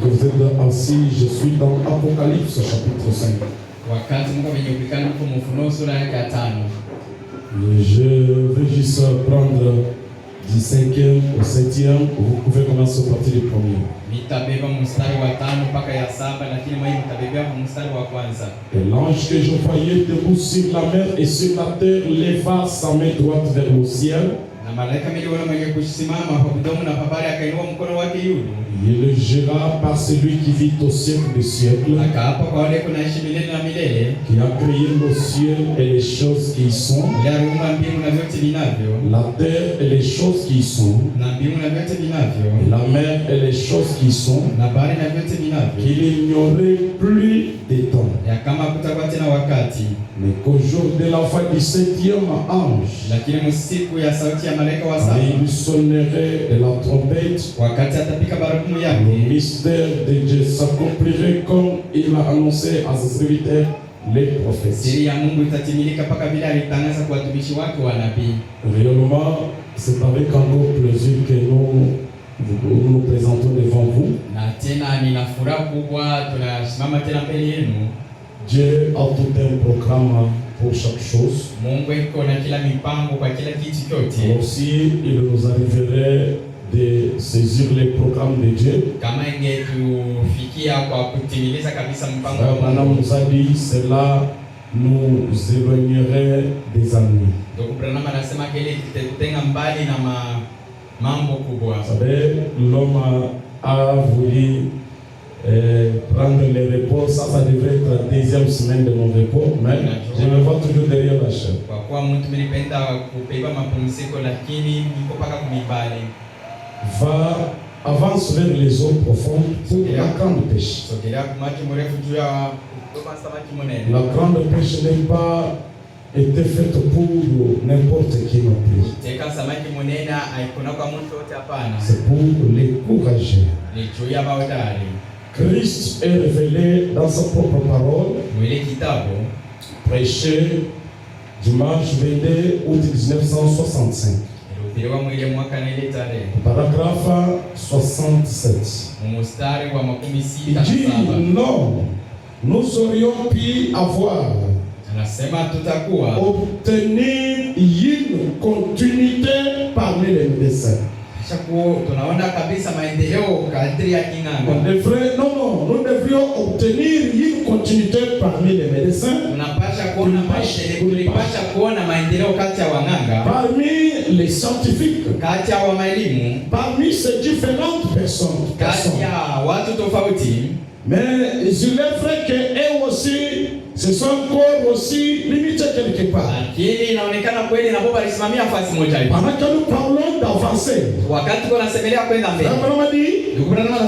Vous êtes assis, je suis dans Apocalypse chapitre 5. Je vais juste prendre du 5e au 7e, vous pouvez commencer au partir du premier. Et l'ange que je voyais debout sur la mer et sur la terre leva sa main droite vers le ciel. Il le jura par celui qui vit au siècle des siècles, qui a créé le ciel et les choses qui y sont, la terre et les choses qui y sont, la mer et les choses qui y sont, qu'il n'y aurait plus de temps. Mais qu'au jour de la fin du 7e ange, il sonnerait de la trompette, le mystère de Dieu s'accomplirait comme il a annoncé à ses serviteurs les prophètes. Réellement, c'est avec encore plaisir que nous présentons devant vous. Dieu a tout un programme pour chaque chose. Aussi, il nous arriverait de saisir les programmes de Dieu. Madame nous a dit, cela nous éloignerait des ennemis. Vous savez, l'homme a voulu prendre les repos, ça devrait être la deuxième semaine de mon repos, mais je me vois toujours derrière la chaîne. Avance vers les eaux profondes pour la grande pêche. La grande pêche n'est pas été faite pour n'importe qui non plus. C'est pour les courageux. Christ est révélé dans sa propre parole, prêché dimanche 22 août 1965. Paragraphe 67. Il dit non, nous aurions pu avoir obtenir une continuité parmi les médecins. Nous devrions obtenir une continuité parmi les médecins, parmi les scientifiques, parmi ces différentes personnes. Mais il est vrai qu'eux aussi se sont encore aussi limités quelque part. Pendant que nous parlons d'avancer,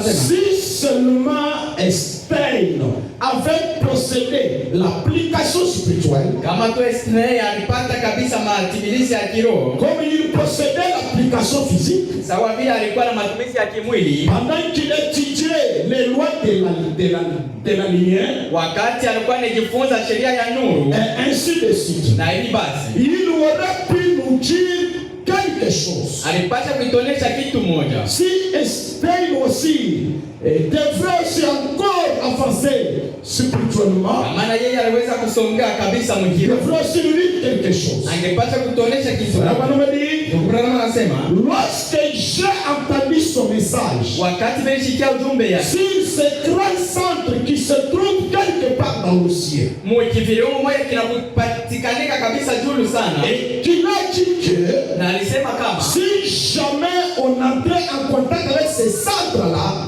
si seulement Einstein avait procédé l'application spirituelle, comme il procédait l'application physique, pendant qu'il étudiait les lois de la lumière, et ainsi de suite, il aurait pu nous dire quelque chose. Si Einstein aussi devrait aussi encore avancer spirituellement, il devrait aussi nous dire quelque chose. Lorsque j'ai entendu son message sur ce grand centre qui se trouve quelque part dans le ciel, et qui m'a dit que si jamais on entrait en contact avec ces centres-là,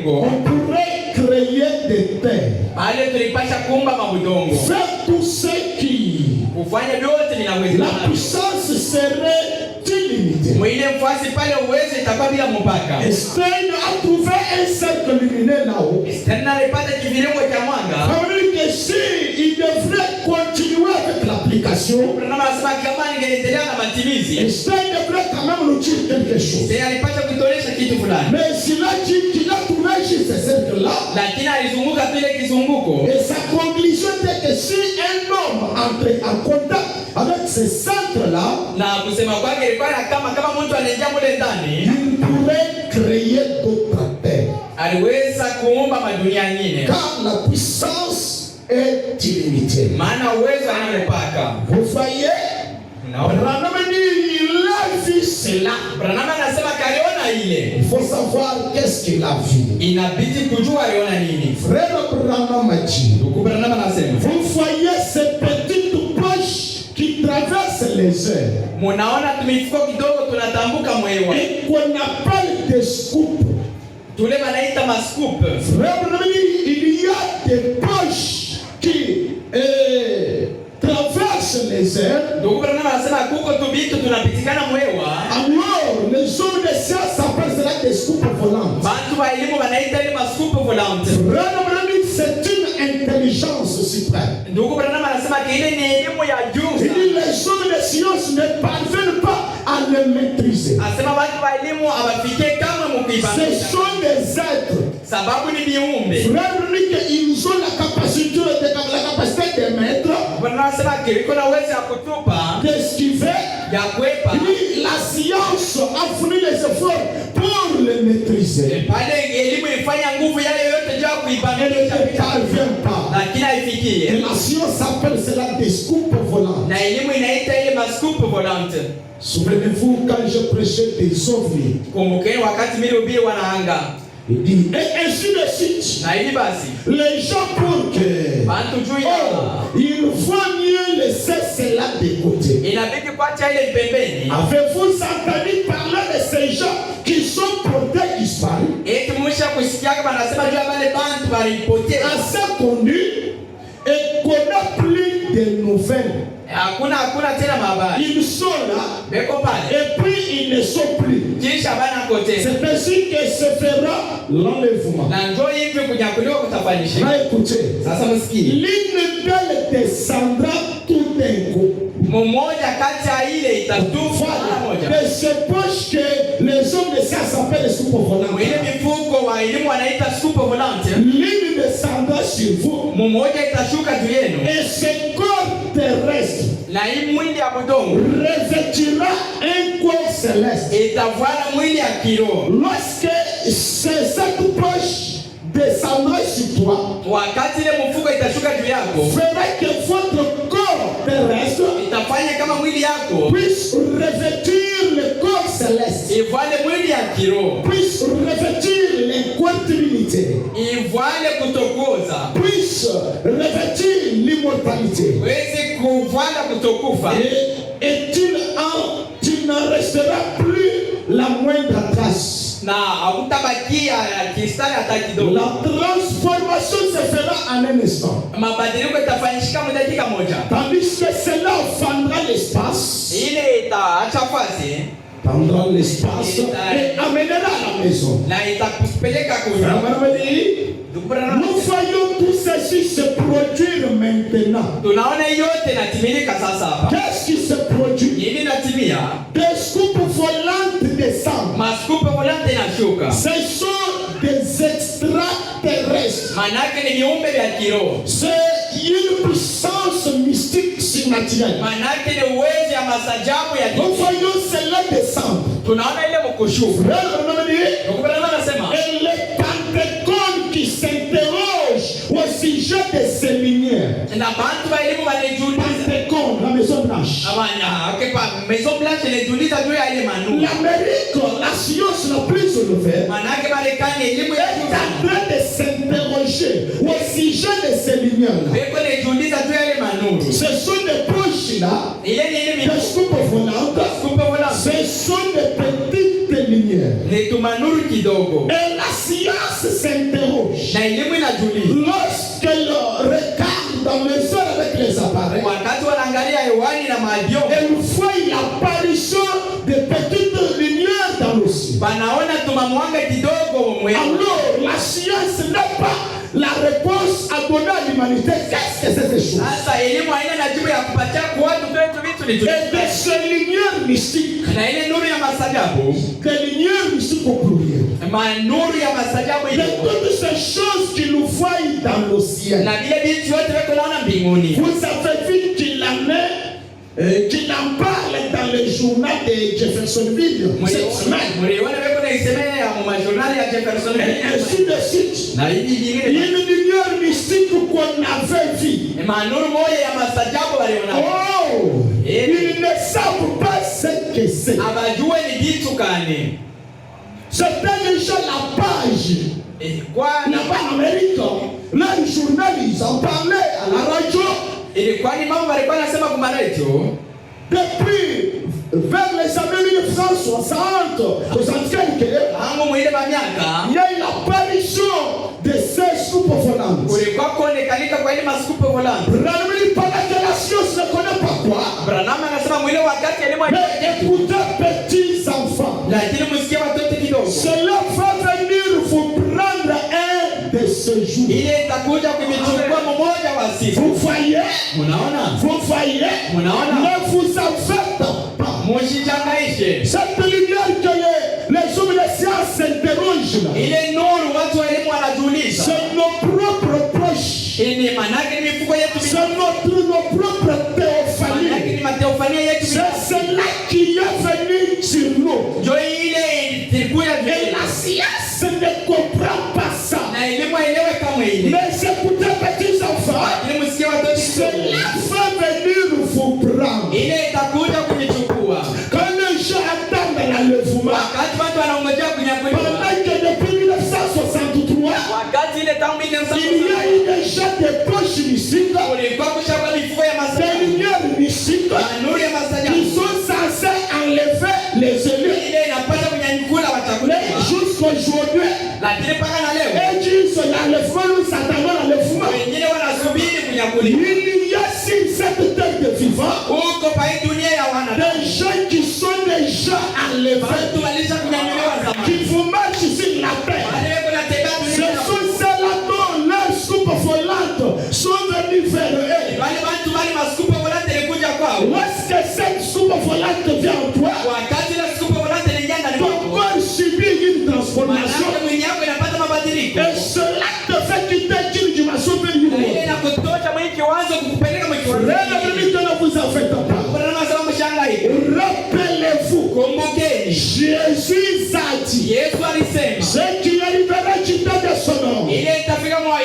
on pourrait créer des terres, faire tout ce qui la puissance serait illimitée. Einstein a trouvé un cercle lumineux là-haut. Que si il devrait continuer avec l'application, Einstein devrait quand même nous dire quelque chose. Mais s'il a dit qu'il a trouvé juste ce cercle-là, et sa conclusion était que si un homme entrait en contact avec ce centre-là, il pourrait créer d'autres aliweza kuumba madunia nyingine. Car la puissance est illimitée. Maana uwezo hana mpaka. Vous voyez? Branham dit il a vu cela. Branham anasema kaliona ile. Il faut savoir qu'est-ce qu'il a vu. Inabidi kujua aliona nini. Frère Branham a dit. Branham anasema. Vous voyez ces petites poches qui traversent les airs. Munaona tumifuko kidogo tunatambuka mwewa. Et qu'on appelle des scoops. Tule banaita mascoop. Frère Branham dit il y a des poches qui traversent les airs. Donc Branham anasema kuko tubitu tunapitikana mwewa. Alors les hommes de science appellent cela des scoops volantes. Bantu wa elimu banaita ile mascoop volante. Frère Branham dit c'est une intelligence suprême. Donc Branham anasema ile ni elimu ya juu. Les hommes de science ne parviennent pas à le maîtriser. Asema bantu wa elimu abafike kama mukibana. Ce sont des êtres. Sababu ni viumbe. Frère Branham dit ils ont la capacité de mettre, d'esquiver. La science a fourni les efforts pour le maîtriser. Elle ne parvient pas. Et la science appelle cela des scoops volantes. Souvenez-vous quand je prêchais des ovnis. Il dit, et ainsi de suite. Les gens pour que il faut mieux laisser cela de côté. Avez-vous entendu parler de ces gens qui sont portés disparus? Assez connus et qu'on n'a plus de nouvelles. Ils sont là et puis ils ne sont plus. C'est ainsi que se fera l'enlèvement. Écoutez, l'une d'elles descendra tout d'un coup. De ces poches que les hommes de science appellent les soupes volantes. L'une descendra sur vous. Et ce corps terrestre revêtira un corps céleste. Lorsque cette poche descendra sur toi, fera que votre corps terrestre puisse revêtir le corps céleste, puisse revêtir les corps divinité, puisse revêtir l'immortalité. Et tu ne resteras plus la moindre trace. La transformation se fera en un instant. Tandis que cela fendra l'espace, prendra l'espace et amènera à la maison. Nous voyons tout ceci se produire maintenant. Qu'est-ce qui se produit? Des scoupes volantes descendent. Ce sont des extraterrestres. C'est une puissance mystique surnaturelle. Nous voyons cela descendre. Et les Pentecôtes qui s'interrogent au sujet de ces lumières. Pentecôte, la Maison Blanche. L'Amérique, la science la plus élevée, est en train de s'interroger au sujet de ces lumières-là. Ce sont des poches là, des scoupes volantes, ce sont des petites lumières. Et la science s'interroge. Lorsqu'elle regarde dans le sol avec les appareils, elle voit l'apparition de petites lumières dans le ciel. Alors la science n'a pas la réponse à donner à l'humanité. Qu'est-ce que c'est ces choses? Et de ces lumières mystiques, des lumières mystiques au pluriel, de toutes ces choses qui nous voient dans le ciel. Vous avez vu qu'il en est, qu'il en parle dans le journal de Jeffersonville cette semaine. isemea mu majornali ya Jefferson Et ainsi de suite. na hivi vingine. Une lumière mystique qu'on avait vue. Manuru moja ya mastajabu waliona. Oh! Ils ne savent pas ce que c'est. Abajue ni kitu gani. C'était déjà la page. Kwa Là-bas en Amérique, les journalistes en parlaient à la radio. ilikuwa ni mambo walikuwa nasema kwa radio. Depuis vers les années 1960, il y a eu l'apparition de ces soupes volantes. Kulikuwa kuonekanika kwa ile maskupe volante. Branham pendant que la science ne connaît pas quoi. Branham anasema mwile wakati elimu Mais écoutez petits enfants. lakini msikie watoto kidogo. Cela va venir vous prendre un de ces jours. Ile itakuja kumichukua mmoja wa siku. Vous voyez? Unaona? Vous voyez? Unaona? Ne vous en faites pas. Mushijangaishe. Cette lumière que les hommes de science s'interrogent là. Ile nuru watu wa elimu wanajiuliza. C'est nos propres poches. Ni manake ni mifuko yetu. C'est nos propres théophanies. Manake ni mateofania yetu. C'est cela qui est venu sur nous. Jo ile ilikuja Et la science ne comprend pas ça. na elimu elewe kama ile. Mais écoutez petits enfants. Ile msikie watoto Cela va venir vous prendre. ile itakuja kunichukua. Quand les gens attendent l'enlèvement. Wakati watu wanaongojea kunyakuliwa. Pendant que depuis 1963. Wakati ile tangu Il y a eu déjà des poches mystiques, kulikuwa kushakwa mifuko ya des masajabu. lumières mystiques Na nuru ya masajabu. qui sont censées enlever les élus. Ile inapata kunyanyukula wachaguliwa. Mais jusqu'aujourd'hui, Lakini mpaka na leo et disent l'enlèvement, nous attendons l'enlèvement. wengine wanasubiri kunyakuliwa. Il y a sur cette terre de vivants Huko pa hii dunia ya wanadamu. des gens qui sont déjà enlevés, Watu walisha kunyanyuliwa zamani. qui vous marchent sur la terre. Wale wanatembea Ce dunia. sont ceux-là dont leurs soupes volantes sont venus vers eux. Wale watu wale maskupa volante ilikuja kwao. Lorsque cette soupe volante vient en toi, Wakati ile skupa volante iliingia ndani ton mwako. corps subit une transformation. Manake mwili yako inapata mabadiliko. Et cela te fait quitter une dimension vers une Na ile autre. inakutosha mwili kiwanzo kukupeleka mwili kiwanzo. Rien ne permet que ne vous en faites pas. Kuna nasema mshangaike. Rappelez-vous, Kumbukeni. Jésus a dit, Yesu alisema. ce qui arrivera du temps de son nom, Ile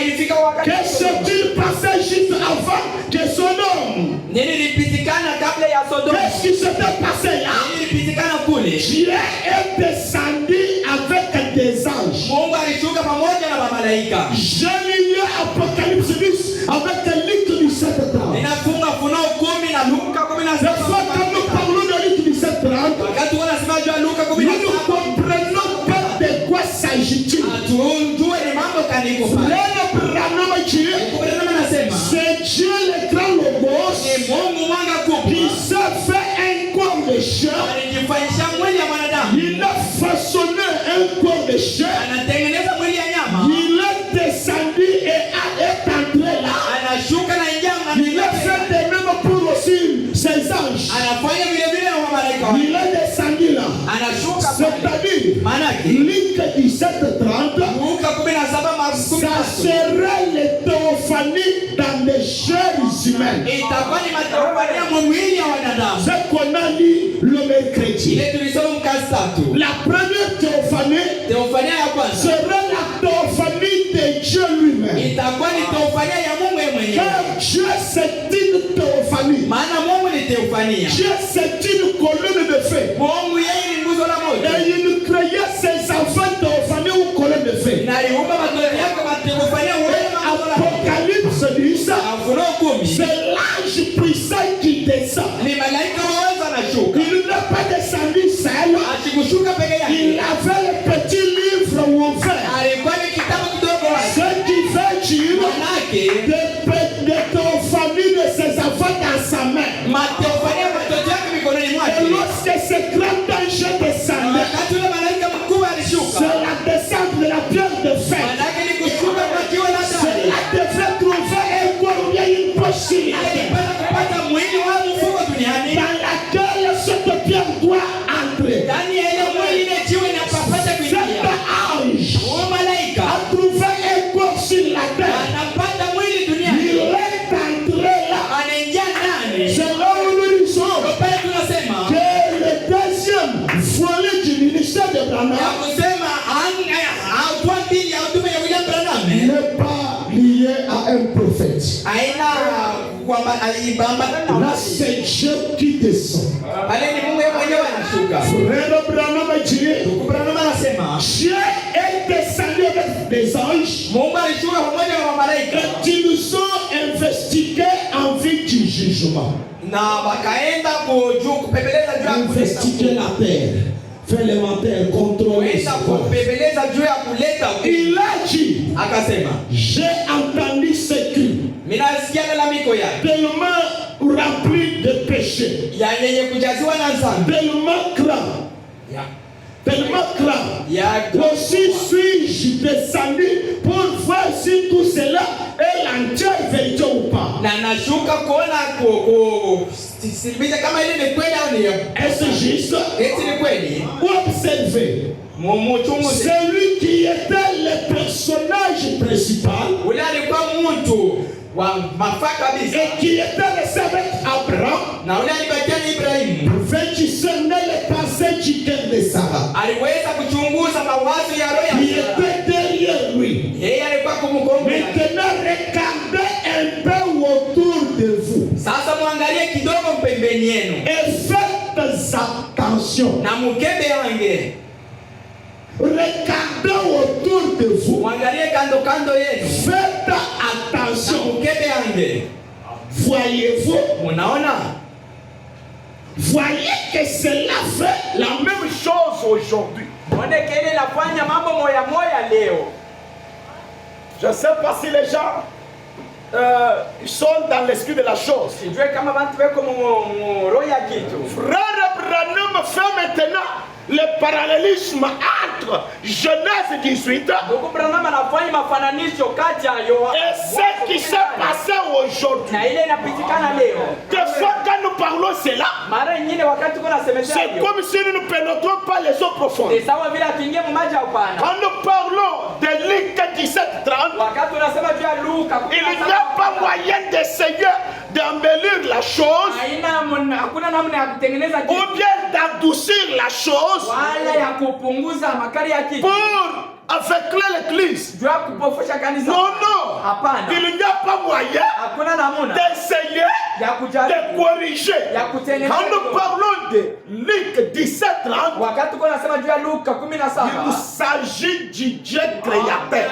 ilifika wakati. que s'est-il passé juste avant que son homme? Nini ilipitikana kabla ya Sodoma? Qu'est-ce qui s'était passé là? Nini ilipitikana kule? Dieu est descendu avec des anges. Mungu alishuka pamoja na malaika. J'ai lié Apocalypse 10 avec Luc 17:30. Ninafunga Funuo 10 na Luka La fois que nous 17. parlons de Luc 17:30, Wakati wanasema juu ya Luka nous ne 17. comprenons pas de quoi s'agit-il. Atujue ni mambo kaniko pale. Frère Branham dit, Kubena anasema c'est Dieu le grand logos ni Mungu mwanga kubwa. qui s'est fait un corps de chair. Alijifanyisha mwili ya mwanadamu. Il a façonné un corps de chair. Anatengeneza mwili ya nyama. Il est descendu et est entré là. Anashuka na injama. Il a fait de même pour aussi ses anges. Anafanya vile vile na malaika. Il est descendu là. Anashuka pale. C'est-à-dire, Manake Luc 17:30, Luka 17 ça serait les théophanies dans les chairs humaines. itakuwa ni mateofania mwa mwili ya wanadamu. Ce qu'on a lu le mercredi. Ile tulisoma mkazi tatu. La première théophanie Teofania ya kwanza serait la théophanie de Dieu lui-même. itakuwa ni teofania ya Mungu yeye mwenyewe. Car Dieu c'est une théophanie. Maana Mungu ni teofania. Dieu c'est une colonne de feu. Mungu yeye ni nguzo la moto. Et il créait ses enfants théophanie ou colonne de feu. Na aliumba watoto yake mateofania wewe nguzo la moto. Apocalypse dit ça. Ufunuo 10 C'est l'ange puissant qui descend. ni malaika waweza anashuka. Il n'est pas descendu seul. Akikushuka peke Il yake. avait le petit livre ouvert. Alikuwa ni kitabu kidogo wazi. Ce qui fait dire Manake de théophanie de ses enfants dans sa main. mateofania ya watoto yake mikononi Et mwake. lorsque ce grand ange descendait, Wakati ule malaika mkubwa alishuka. c'est la descente de la pierre de fer. Manake ni kushuka kwa jiwe la tatu. Cela devrait trouver un corps bien une possibilité Alipata kupata mwili wa mfuko duniani. dans laquelle cette pierre doit entrer. Ndani ya ile mwili ile jiwe inapapata Cet kuingia. ange Huyo malaika a trouvé un corps sur la terre. anapata mwili Il duniani. est entré là. Anaingia ndani. C'est là où nous complète. Là, c'est Dieu qui descend. Frère Branham a dit, Dieu est descendu avec des anges et ils nous ont investigué en vue du jugement. Investiguer la terre, faire l'inventaire, contrôler. Il a dit, j'ai entendu ce cri, tellement rempli de péché, tellement grand. Aussi suis-je descendu pour voir si tout cela est l'entière vérité ou pas. Est-ce juste? Ou observer celui qui était le personnage principal et qui était resté avec Abraham, pouvait discerner les pensées du cœur de Sarah, qui était derrière lui. Maintenant, regardez un peu autour de vous et faites attention. Regardez autour de vous. Faites attention. Voyez-vous? Voyez que cela fait la même chose aujourd'hui. Je ne sais pas si les gens sont dans l'esprit de la chose. Frère Branham fait maintenant le parallélisme entre Genèse 18 et ce qui s'est passé aujourd'hui. Des fois quand nous parlons cela, c'est comme si nous ne pénétrons pas les eaux profondes. Quand nous parlons de Luc 17:30, il n'y a pas moyen d'essayer d'embellir la chose ou bien d'adoucir la chose pour aveugler l'église. Non, il n'y a pas moyen d'essayer de corriger. Quand nous parlons de Luc 17:30, il s'agit du Dieu créateur,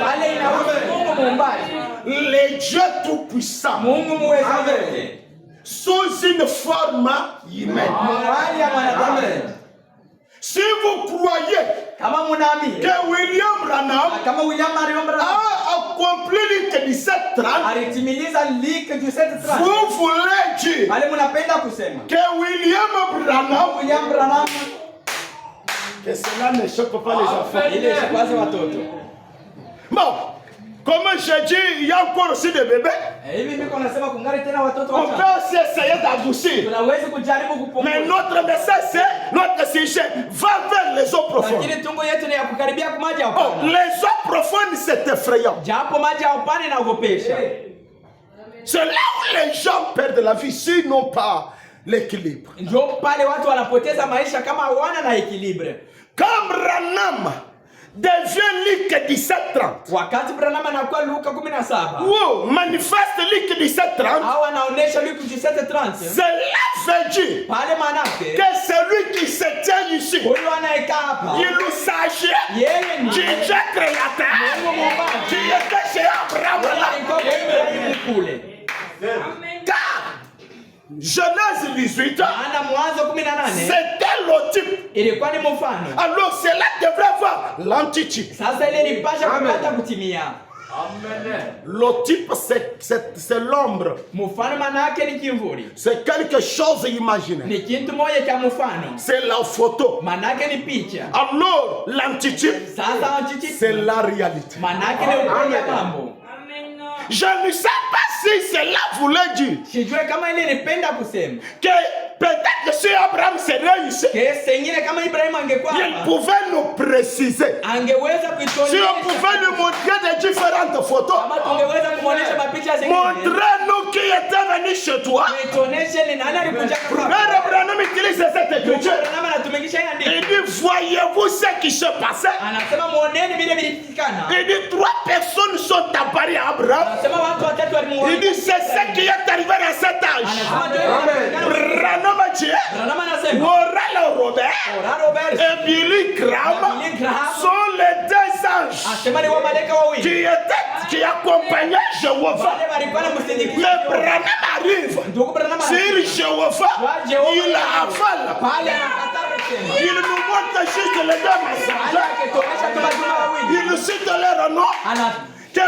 le Dieu tout-puissant, sous une forme humaine. Si vous croyez que William Branham a accompli Luc 17:30, vous voulez dire que William Branham, que cela ne choque pas les enfants. Bon, comme j'ai dit, il y a encore aussi des bébés. On peut aussi essayer d'adoucir. Mais notre message, c'est, notre sujet va vers les eaux profondes. Oh, les eaux profondes, c'est effrayant. C'est là où les gens perdent la vie, sinon pas l'équilibre. Comme Branham devient Luc 17:30. Wow, manifeste Luc 17:30. Cela veut dire que celui qui se tient ici, il nous s'agit du Dieu créateur qui était chez Abraham. Car Genèse 18, c'était le type. Alors cela devrait avoir l'antitype. Le type, c'est l'ombre. C'est quelque chose imaginaire. C'est la photo. Alors l'antitype, c'est la réalité. Je ne sais pas si cela voulait dire que peut-être que si Abraham serait ici, il pouvait nous préciser. Si on pouvait nous montrer des différentes photos, montrez-nous qui était venu chez toi. Frère Branham utilise cette écriture. Il dit, voyez-vous ce qui se passait? Il dit, 3 personnes sont abattues marié Abraham. Il dit c'est ce qui est arrivé à cet âge. Branham a dit, Oral Robert et Billy Graham sont les deux anges qui accompagnaient Jéhovah. Mais Branham arrive sur Jéhovah, il avale. Il nous montre juste les deux messagers. Il nous cite leur nom. Que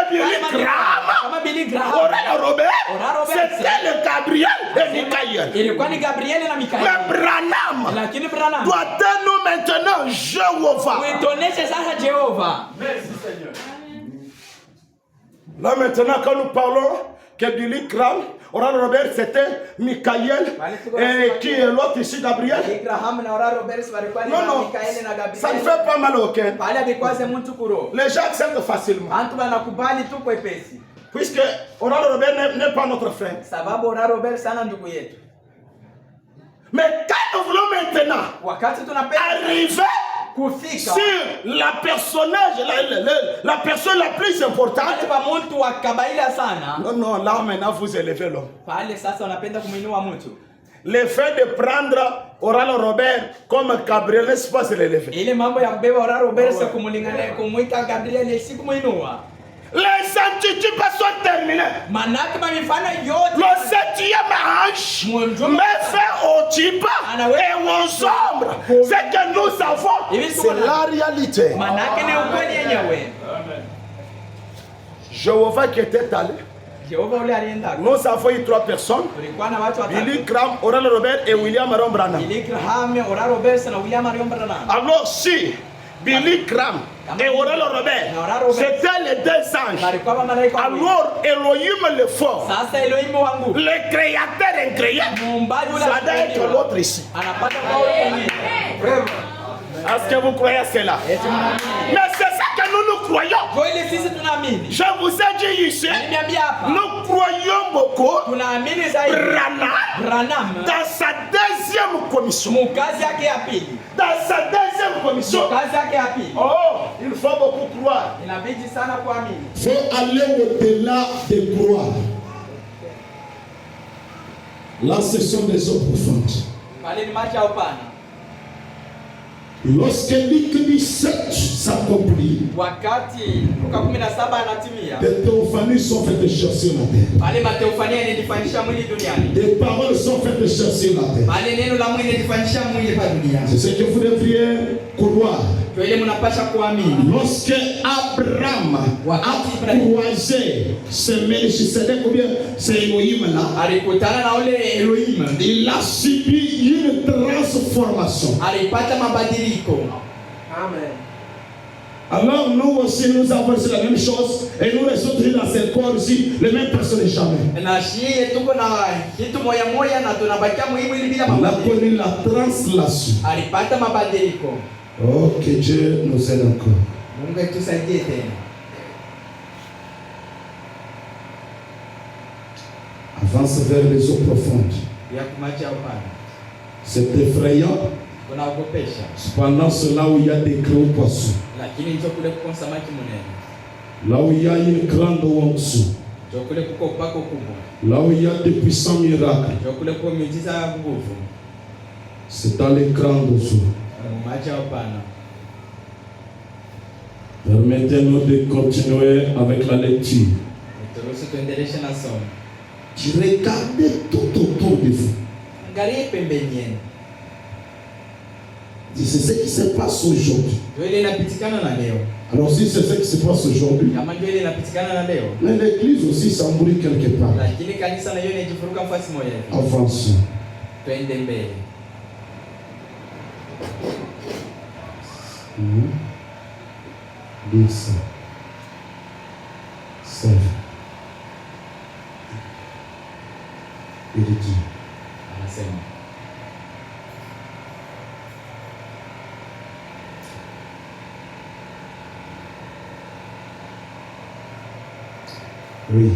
Billy Graham, Oral Robert, c'était le Gabriel et Michael. Mais Branham doit nous maintenant Jéhovah. Merci Seigneur. Là maintenant quand nous parlons que Billy Graham, Oral Robert c'était Michael et qui est l'autre ici Gabriel. Non, ça ne fait pas mal au cœur. Les gens acceptent facilement. Puisque Oral Robert n'est pas notre frère. Mais quand nous voulons maintenant arriver sur la la personne la plus importante. Non, là maintenant vous élevez l'homme. Le fait de prendre Oral Robert comme Gabriel, n'est-ce pas, c'est l'élever. Les antitypes sont terminés. Le septième ange met fin aux types et aux ombres. Ce que nous avons, c'est la réalité. Jéhovah qui était allé. Nous avons eu 3 personnes. Billy Graham, Oral Robert et William Marion Branham. Alors si Billy Graham et Oral Robert, c'était les deux anges. Alors Elohim le fort, le créateur incroyable, ça doit être l'autre ici. Est-ce que vous croyez à cela? Mais c'est ça que nous croyons. Je vous ai dit ici, nous croyons beaucoup Branham dans sa deuxième commission. Dans sa deuxième commission. Oh, il faut beaucoup croire. Il faut aller au-delà de croire. Là, ce sont des eaux profondes. Lorsque l'Écriture 17 s'accomplit, des théophanies sont faites chair sur la terre. Des paroles sont faites chair sur la terre. C'est ce que vous devriez croire. Lorsque Abraham a croisé ce Melchisedec ou bien ce Elohim là, il a subi une transformation. Amen. Alors nous aussi nous avons fait la même chose et nous restons dans ce corps ici, les mêmes personnes jamais. On a connu la translation. Oh, que Dieu nous aide encore. Avance vers les eaux profondes. C'est effrayant. Cependant, c'est là où il y a des gros poissons. Là où il y a une grande eau en dessous. Là où il y a des puissants miracles. C'est dans les grandes eaux. Permettez-nous de continuer avec la lecture. Tu regardez tout autour de vous. C'est ce qui se passe aujourd'hui. Alors si c'est ce qui se passe aujourd'hui, mais l'église aussi s'embrouille quelque part. Avançons. 10, 7, il dit. Oui.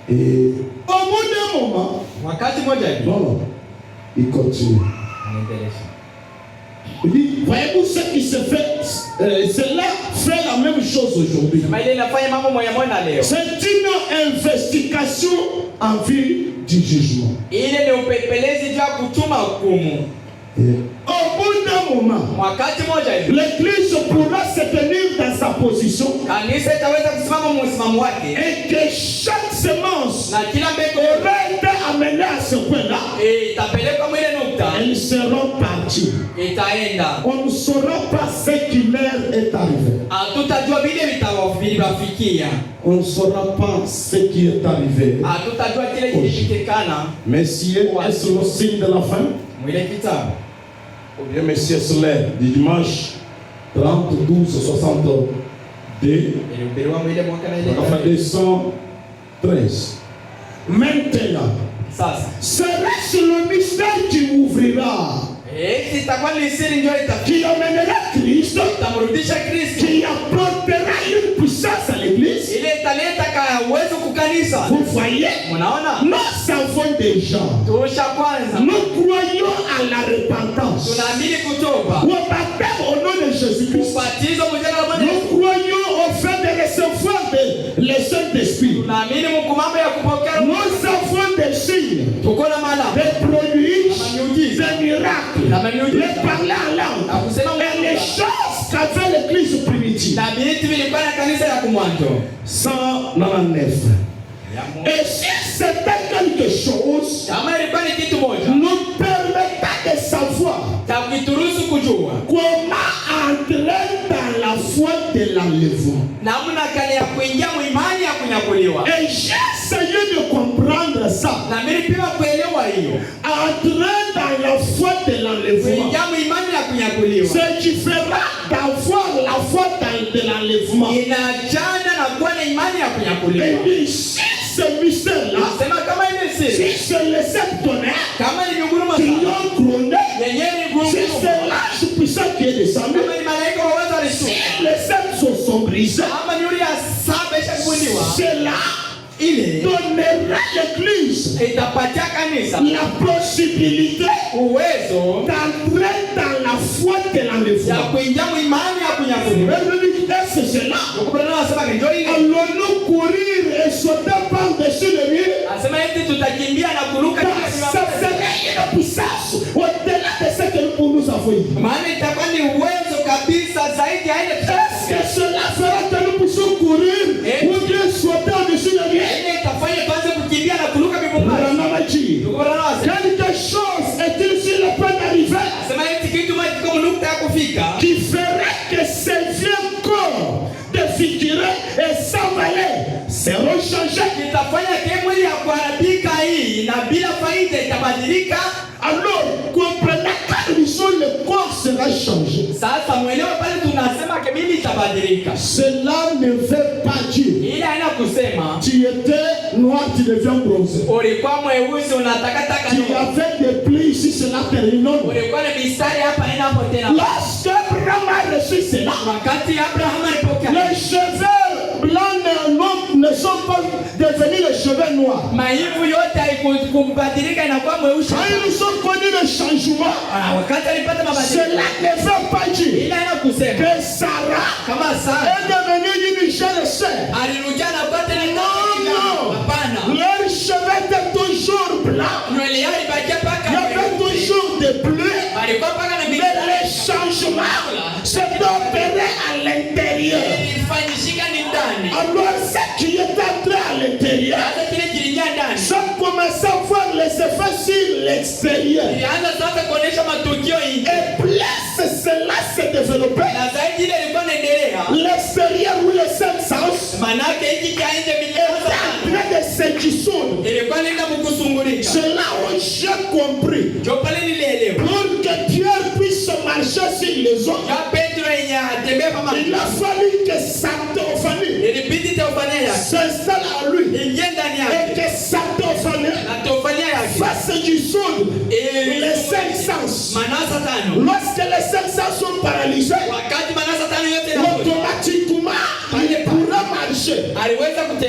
Et au bout d'un moment, non, il continue. Il dit, voyez-vous ce qui se fait, cela fait la chose aujourd'hui. C'est une investigation en vue du jugement. Au bout d'un moment, l'église pourra se tenir dans sa position et que chaque semence aura été amenée à ce point-là. Elles seront parties. On ne saura pas ce qui leur est arrivé. On ne saura pas ce qui est arrivé. Messieurs, est-ce le signe de la fin? Ou bien Messieurs Solaire, du dimanche 30, 12, 62, verset 113. Maintenant, serait-ce le mystère qui ouvrira, qui amènera Christ, qui apportera une puissance à l'église? Vous voyez, nous savons déjà, nous croyons à la repentance, au baptême au nom de Jésus-Christ. Nous croyons au fait de recevoir le Saint-Esprit. Nous avons des signes, des prodiges, des miracles, les parler en langue et les choses qu'avait l'église primitive. 199. Et si c'était quelque chose nous permettant de savoir comment entrer dans la foi de l'enlèvement. Et j'ai essayé de comprendre ça. Entrer dans la foi de l'enlèvement, ce qui fera d'avoir la foi de l'enlèvement. Et ici, ce mystère-là, si c'est le sept tonnerres qui ont couronné, si c'est l'ange puissant qui est descendu, si les sept sont brisés, cela donnera l'église la possibilité d'entrer dans la foi de l'enlèvement. C'est cela. Allons-nous courir et sauter par-dessus le mur? Ça serait une puissance au-delà de ce que nous avons dit. Est-ce que cela fera que nous puissions courir ou bien sauter au-dessus de lui? Quelque chose est-il sur le point d'arriver qui ferait que ces vieux corps défigurés et s'envoler seront changés? Alors, comprenez le corps sera changé. Cela ne veut pas dire tu étais noir, tu deviens bronzé. Tu avais des plis ici, cela termine. Lorsque Abraham a reçu cela, les cheveux blancs ne sont pas devenus les cheveux noirs. Quand ils sont connus le changement, cela ne veut pas dire que Sarah est devenue une jeune sœur. Non, leurs cheveux étaient toujours blancs. Il y avait toujours des bleus. Mais les changements se opéraient à l'intérieur. Alors ce qui est entré à l'intérieur, ça commence à voir les effets sur l'extérieur. Et plus cela s'est développé, l'extérieur ou le cinq sens est en train de se dissoudre. Cela j'ai compris. Pour que Pierre puisse marcher sur les eaux, il a fallu que sa théophanie s'installe en lui et que sa théophanie fasse dissoudre les cinq sens. Lorsque les cinq sens sont paralysés, automatiquement il pourra marcher.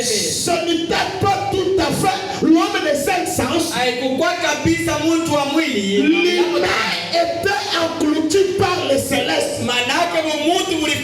Ce n'était pas tout à fait l'homme des cinq sens. L'humain était englouti par le céleste.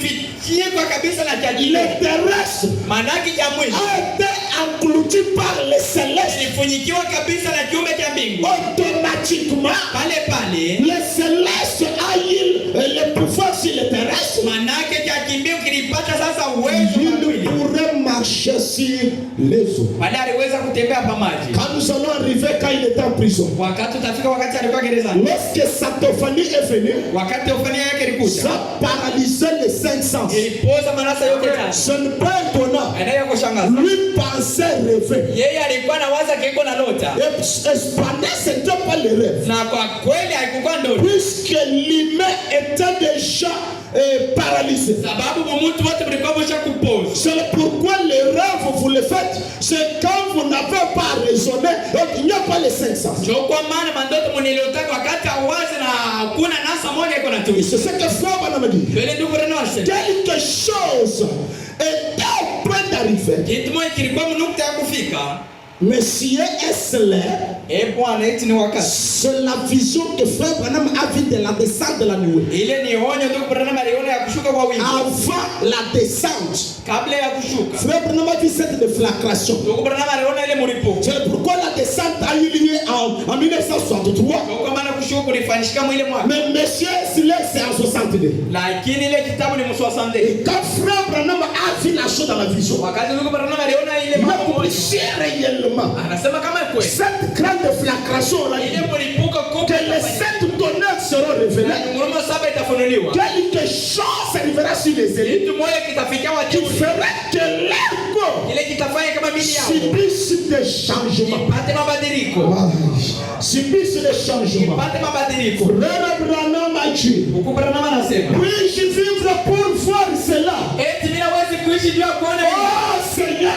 kimefichikwa kabisa na cha juu. Le terrestre Manake cha mwili a été englouti par les célestes. kilifunyikiwa kabisa na kiumbe cha mbingu. Automatiquement, Pale les célestes a eu le pouvoir sur le terrestre. manake cha kimbingu kilipata sasa uwezo wa Il mwili. pourrait marcher sur les eaux. Pale aliweza kutembea pa maji. Quand nous allons arriver, quand il était en prison, Wakati utafika wakati alikuwa gerezani. lorsque sa Théophanie est venue, Wakati ufania yake ilikuja. ça paralysait les cinq sens. Ilipoza manasa yote tatu. Ce n'est pas étonnant. Anayo kushangaza. Lui pensait rêver. Yeye alikuwa na waza kiko na lota. Et cependant, ce n'était pas le rêve. Na kwa kweli haikuwa ndoto. Puisque l'humain était déjà paralysé. Sababu mtu wote mlikuwa mshakupoza. C'est pourquoi les rêves, vous le faites, c'est quand vous n'avez pas raisonné, donc il n'y a pas les cinq sens. Ndio kwa maana mandoto mniliotaka wakati awazi na kuna nasa moja iko na tu. Et c'est ce que Frère Branham dit. Ile ndio kuna nasa. Quelque chose est en train d'arriver. Kitu moja kilikuwa mnukta ya kufika. Monsieur Essler, Bwana eti ni wakati. c'est la vision que Frère Branham a vue de la descente de la nuée. Ile ni onyo ndio Branham aliona ya kushuka kwa wingi. Avant la descente, Kabla ya kushuka. Frère Branham a vu cette déflagration. Ndio Branham aliona ile mlipuko. C'est pourquoi la descente a eu lieu en 1963. Ndio kwa maana kushuka kulifanyika mwile mwaka. Mais Monsieur Essler, c'est en 62. Lakini ile kitabu ni mswasande. Et quand Frère Branham a vu la chose dans la vision, Wakati ndio Branham aliona ile il a mambo compris moja. réellement Anasema kama kweli. cette grande déflagration là, Ile mlipuko que les 7 tonnerres seront révélés. ngoma saba itafunuliwa. Quelque chose arrivera sur les élites Kitu moja kitafikia qui watu. fera que leur corps Ile kitafanya kama mili yao. subisse des changements. Ipate mabadiliko. Subisse des changements. Ipate mabadiliko. Frère Branham a dit, Huko Branham anasema. puis-je vivre pour voir cela? Eti mimi naweza kuishi juu ya kuona hivi. Oh Seigneur,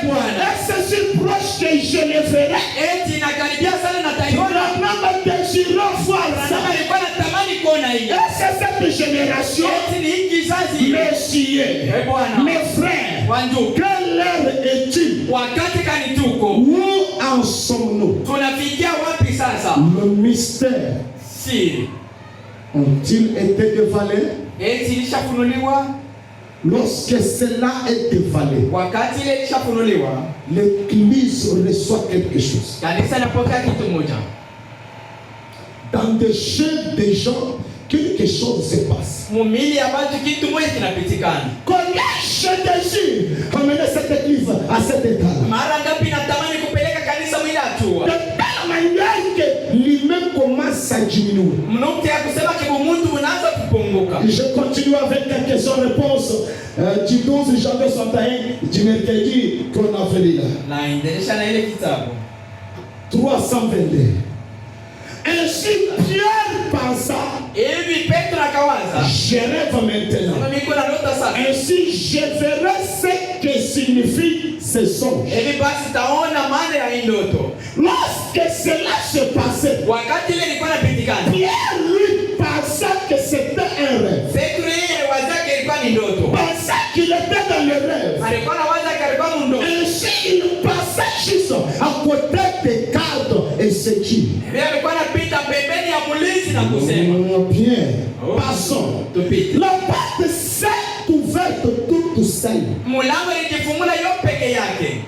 Bwana. est-ce si proche que je le verrai? Eti nakaribia sana na taiona. Branham désirant voir ça. Branham alikuwa anatamani kuona hivi. Est-ce cette génération, Eti ni hiki kizazi. messieurs, Bwana. mes frères, Wandugu. quelle heure est-il? Wakati kani tuko. Où en sommes-nous? Tunafikia wapi sasa? Le mystère Siri. ont-ils été dévalés? Eti ilishafunuliwa. Lorsque cela est dévalé, Wakati ile ilishafunuliwa. l'Église reçoit quelque chose. Kanisa linapokea kitu moja. Dans des chaînes des gens, quelque chose se passe. Mumili ambacho kitu moja kinapitikana. Comment je désire amener cette Église à cet état? Mara ngapi natamani kupeleka kanisa mwili hatua. De telle manière que l'humain commence à diminuer. Mnukta ya kusema kibu mtu unaanza kupunguka. Je continue avec la question-réponse du 12 janvier 61 du mercredi qu'on a fait là. Na endelesha na ile kitabu. 322. Ainsi Pierre pensa, Hivi Petro akawaza. je rêve maintenant. Kama mimi kuna nota sasa. Ainsi je verrai ce que signifie ce songe. Hivi basi taona maana ya hii ndoto. Lorsque cela se passait, Wakati ile ilikuwa inapitikana. Pierre lui pensa que c'était un rêve. Petro yeye wazake ilikuwa ni ndoto. Pensa qu'il était dans le rêve. Alikuwa na waza alikuwa ndoto. Ainsi il passait juste à côté des cadres et ce qui. Yeye alikuwa anapita pembeni ya mlinzi na kusema. Bien, passons. Tupite. La porte s'est ouverte toute seule. Mulango ilijifungula yo peke yake.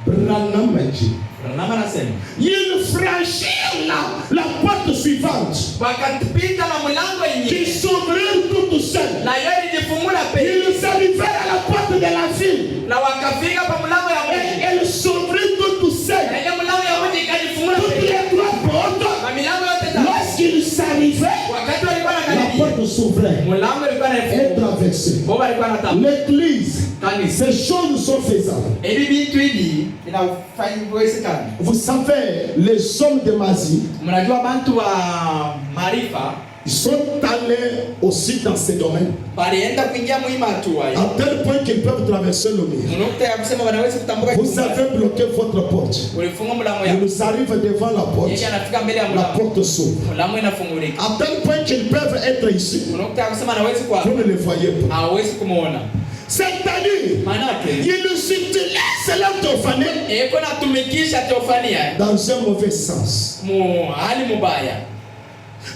Branham a dit. Branham anasema. Il franchit la porte suivante. Wakapita na mulango Qui yenyewe. s'ouvrit toute seule. Na yeye ilijifungula peke. Ils arrivèrent à la porte de la ville. Na wakafika pa mulango ya mji. Et elle s'ouvrit toute seule. Na ile mulango ya mji ikajifungula Toutes peke. les trois portes. Na milango yote tatu. Lorsqu'ils arrivaient, Wakati walikuwa la wanakaribia. porte s'ouvrait Mulango ilikuwa et inafunguka. traversée. Boba alikuwa anataka. L'église, Kanisa. ces choses sont faisables. Hivi vitu hivi inawezekana. Vous savez, les hommes de Mazie, Mnajua bantu wa maarifa ils sont allés aussi dans ces domaines. walienda kuingia muhimu hatua hii. À tel point qu'ils peuvent traverser le mur. Mnukta ya kusema wanaweza kutambuka Vous avez bloqué votre porte. ulifunga mlango Ils yako. nous arrivent devant la porte. Yeye anafika mbele ya La mlango. porte s'ouvre. Mlango inafungulika. À tel point qu'ils peuvent être ici. Mnukta ya kusema anaweza kwa Vous ne les voyez pas. hawezi kumuona. C'est-à-dire, Manake ils nous utilisent leur théophanie eko natumikisha teofania dans un mauvais sens. mu hali mubaya.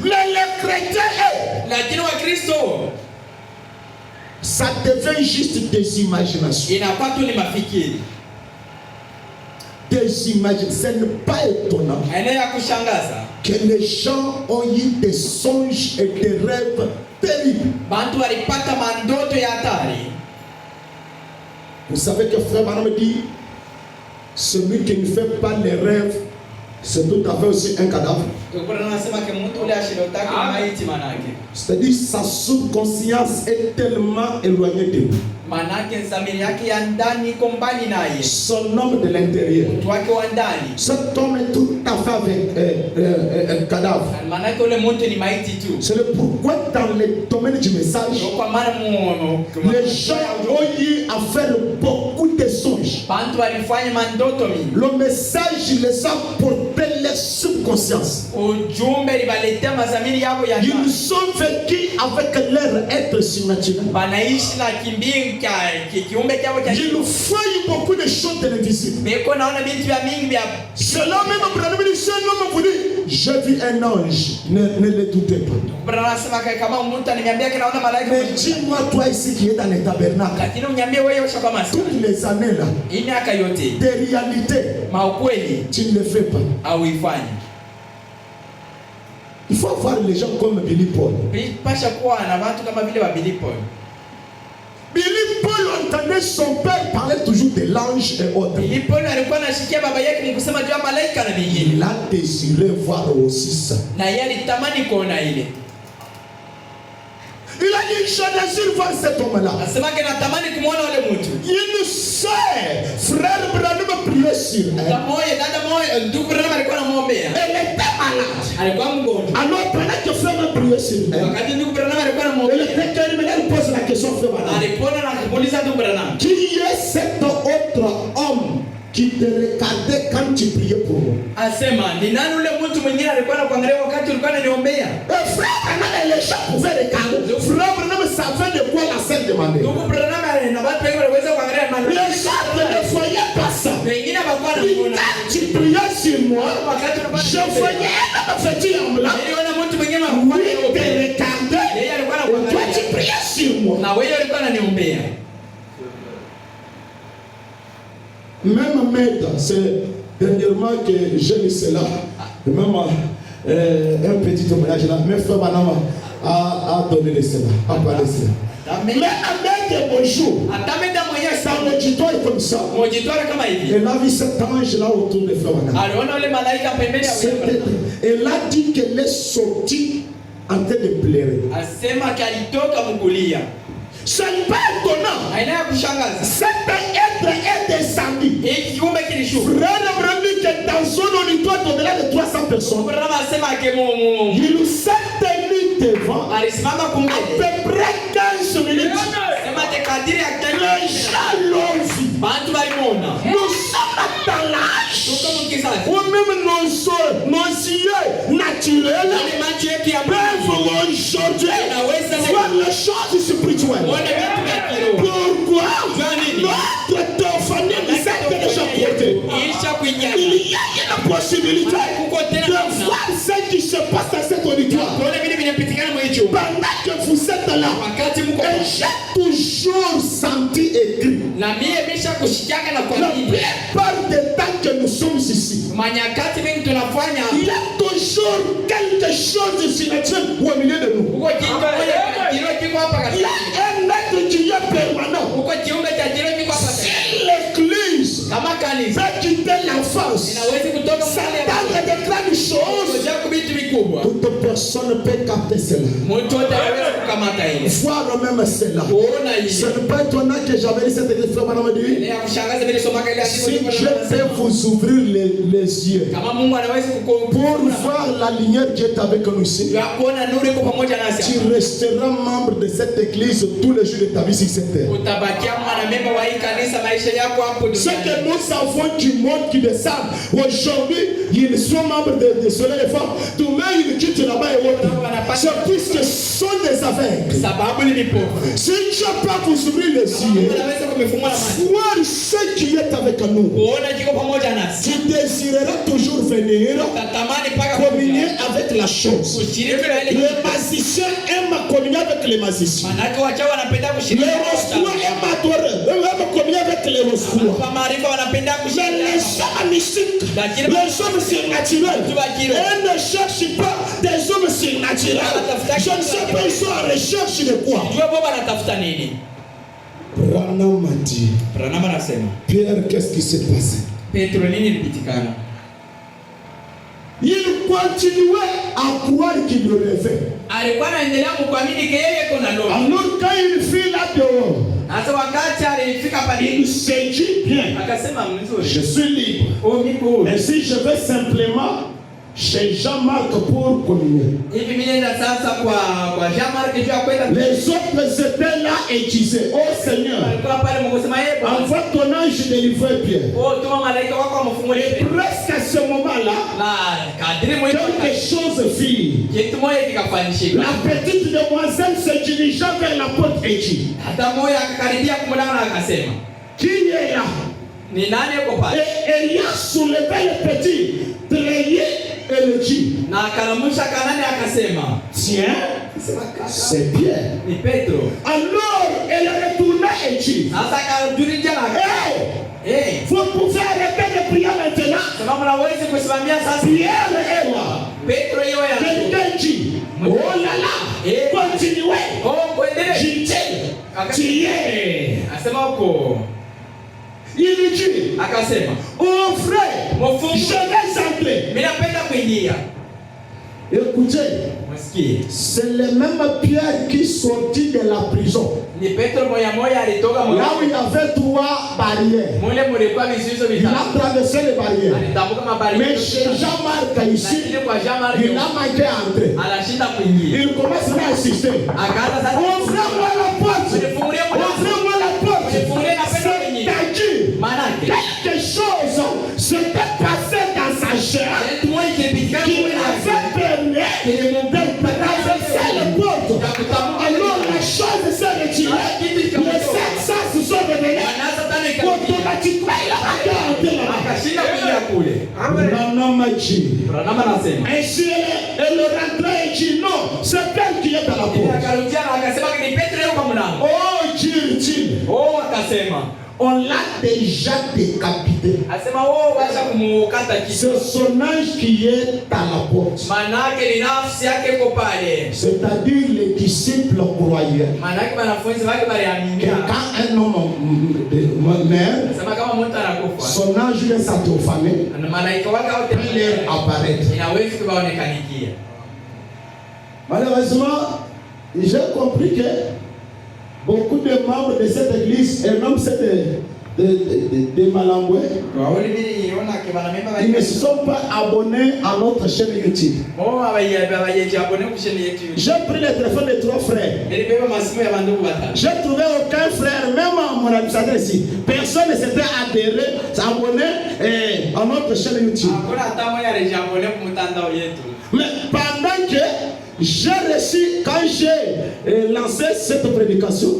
Mais les chrétiens, eux, Lakini wa Kristo ça devient juste des imaginations. Inakuwa tu ni mafikiri. Des imaginations. Ce n'est pas étonnant que les gens ont eu des songes et des rêves terribles. Bantu walipata mandoto ya hatari. Vous savez que frère Branham dit, celui qui ne fait pas les rêves, c'est tout à fait aussi un cadavre. C'est-à-dire sa subconscience est tellement éloignée de lui. Son homme de l'intérieur, cet homme est tout à fait avec un cadavre. C'est le pourquoi dans le domaine du message, les gens ont eu à faire beaucoup de songes. Le message les a porté les subconsciences. Ils sont vécus avec leur être surnaturel. Il nous faut beaucoup de choses télévisibles. Cela même Branham dit, ce homme vous dit, j'ai vu un ange, ne le doutez pas. Mais dis-moi toi ici qui est dans les tabernacles, toutes les années là, des réalités, tu ne les fais pas. Il faut voir les gens comme Billy Paul. Billy Paul entendait son père parler toujours de l'ange et autres. Il a désiré voir aussi ça. Il a dit, je désire voir cet homme-là. Il sait, frère Branham priait sur elle. Elle était malade. Alors pendant que frère Branham priait sur elle pose la question frère Branham. Qui est cet autre homme qui te regardait quand tu priais pour moi? Asema, ni nani ule mtu mwingine alikuwa anakuangalia wakati ulikuwa unaniombea? Frère Branham, les gens pouvaient regarder. Frère Branham savait de quoi la scène demandait. Ndugu Branham na watu wengi wanaweza kuangalia maneno. Les gens ne voyaient pas ça. Wengine hawakuwa wanaona. Quand tu priais sur moi, je voyais un petit homme là. Niliona mtu mwingine Oui, te regardait. yeye alikuwa anakuangalia. Toi tu priais sur moi. Na wewe ulikuwa unaniombea. Même maître, c'est dernièrement que j'ai mis cela. Même un petit témoignage là. Mais frère Branham a donné de cela, a parlé de cela. Mais avec bonjour, dans l'auditoire comme ça, elle a vu cet ange là autour de frère Branham. Elle a dit qu'elle est sortie en train de pleurer. Ce n'est pas étonnant. Cet être est descendu. Frère Branham dit que dans son auditoire au-delà de 300 personnes, il s'est tenu devant à peu près 15 minutes. Les gens l'ont vu. Nous sommes dans l'âge où même nos yeux naturels peuvent aujourd'hui voir les choses spirituelles. Pourquoi notre famille nous a déjà porté? Il y a une possibilité de voir ce qui se passe dans cet auditoire. Pendant que vous êtes là, et j'ai toujours senti écrit. La plupart des temps que nous sommes ici, il y a toujours quelque chose de spirituel au milieu de nous. Il y a un être qui est permanent. Si l'église va quitter l'enfance, s'attendre de grandes choses, toute personne peut capter cela. Voir même cela. Ce n'est pas étonnant que j'avais dit cette église. Si Dieu peut vous ouvrir les yeux pour voir la lumière qui est avec nous ici, tu resteras membre de cette église tous les jours de ta vie sur cette terre. Ce que nous avons du monde qui descend, aujourd'hui, ils sont membres de Soleil et Femmes. Demain, ils quittent là-bas et autres. C'est puisque ce sont des aveugles. Si Dieu peut vous ouvrir les yeux, voir ce qui est avec nous, tu désireras toujours venir communier avec la chose. Les magiciens aiment communier avec les magiciens. Les roscois aiment adorer, aiment communier avec les roscois. Mais les hommes mystiques, les hommes surnaturels, ils ne cherchent pas des hommes surnaturels. Je ne sais pas, ils sont en recherche de quoi. Branham m'a dit, Pierre, qu'est-ce qui s'est passé? Il continuait à croire qu'il le rêvait. Alors quand il fut là dehors, il s'est dit bien, je suis libre. Mais si je vais simplement chez Jean-Marc pour communier. Les autres étaient là et disaient, oh Seigneur, envoie ton ange délivrer Pierre. Et presque à ce moment-là, quelque chose fit. La petite demoiselle se dirigea vers la porte et dit, qui est là? Et il a soulevé le petit, trayé et le dit, tiens, c'est Pierre. Alors elle retourna et dit, hey, vous pouvez arrêter de prier maintenant. Pierre est là. Quelqu'un dit, oh là là, continuez. Dit-il, il dit, oh frère, je vais entrer. Écoutez, c'est le même Pierre qui sortit de la prison. Là où il y avait 3 barrières. Il a traversé les barrières. Mais chez Jean-Marc ici, il a manqué à entrer. Il commence à insister. Ouvrez-moi la porte. Ouvrez-moi la porte. Quelque chose s'était passé dans sa chair qui l'avait permis de traverser les portes. Alors la chose s'est retirée, les 7 sens se sont révélés, automatiquement il a regardé. Ainsi elle rentrait et dit non, c'est elle qui est à la porte. Oh dit-il, on l'a déjà décapité. C'est son ange qui est à la porte. C'est-à-dire les disciples croyaient que quand un homme meurt, son ange est satophané, il leur apparaît. Malheureusement, j'ai compris que beaucoup de membres de cette église, et même ceux de Malamboué, ils ne se sont pas abonnés à notre chaîne YouTube. J'ai pris le téléphone de 3 frères. J'ai trouvé aucun frère, même à mon administrateur ici. Personne ne s'était abonné à notre chaîne YouTube. Mais pendant que j'ai reçu, quand j'ai lancé cette prédication,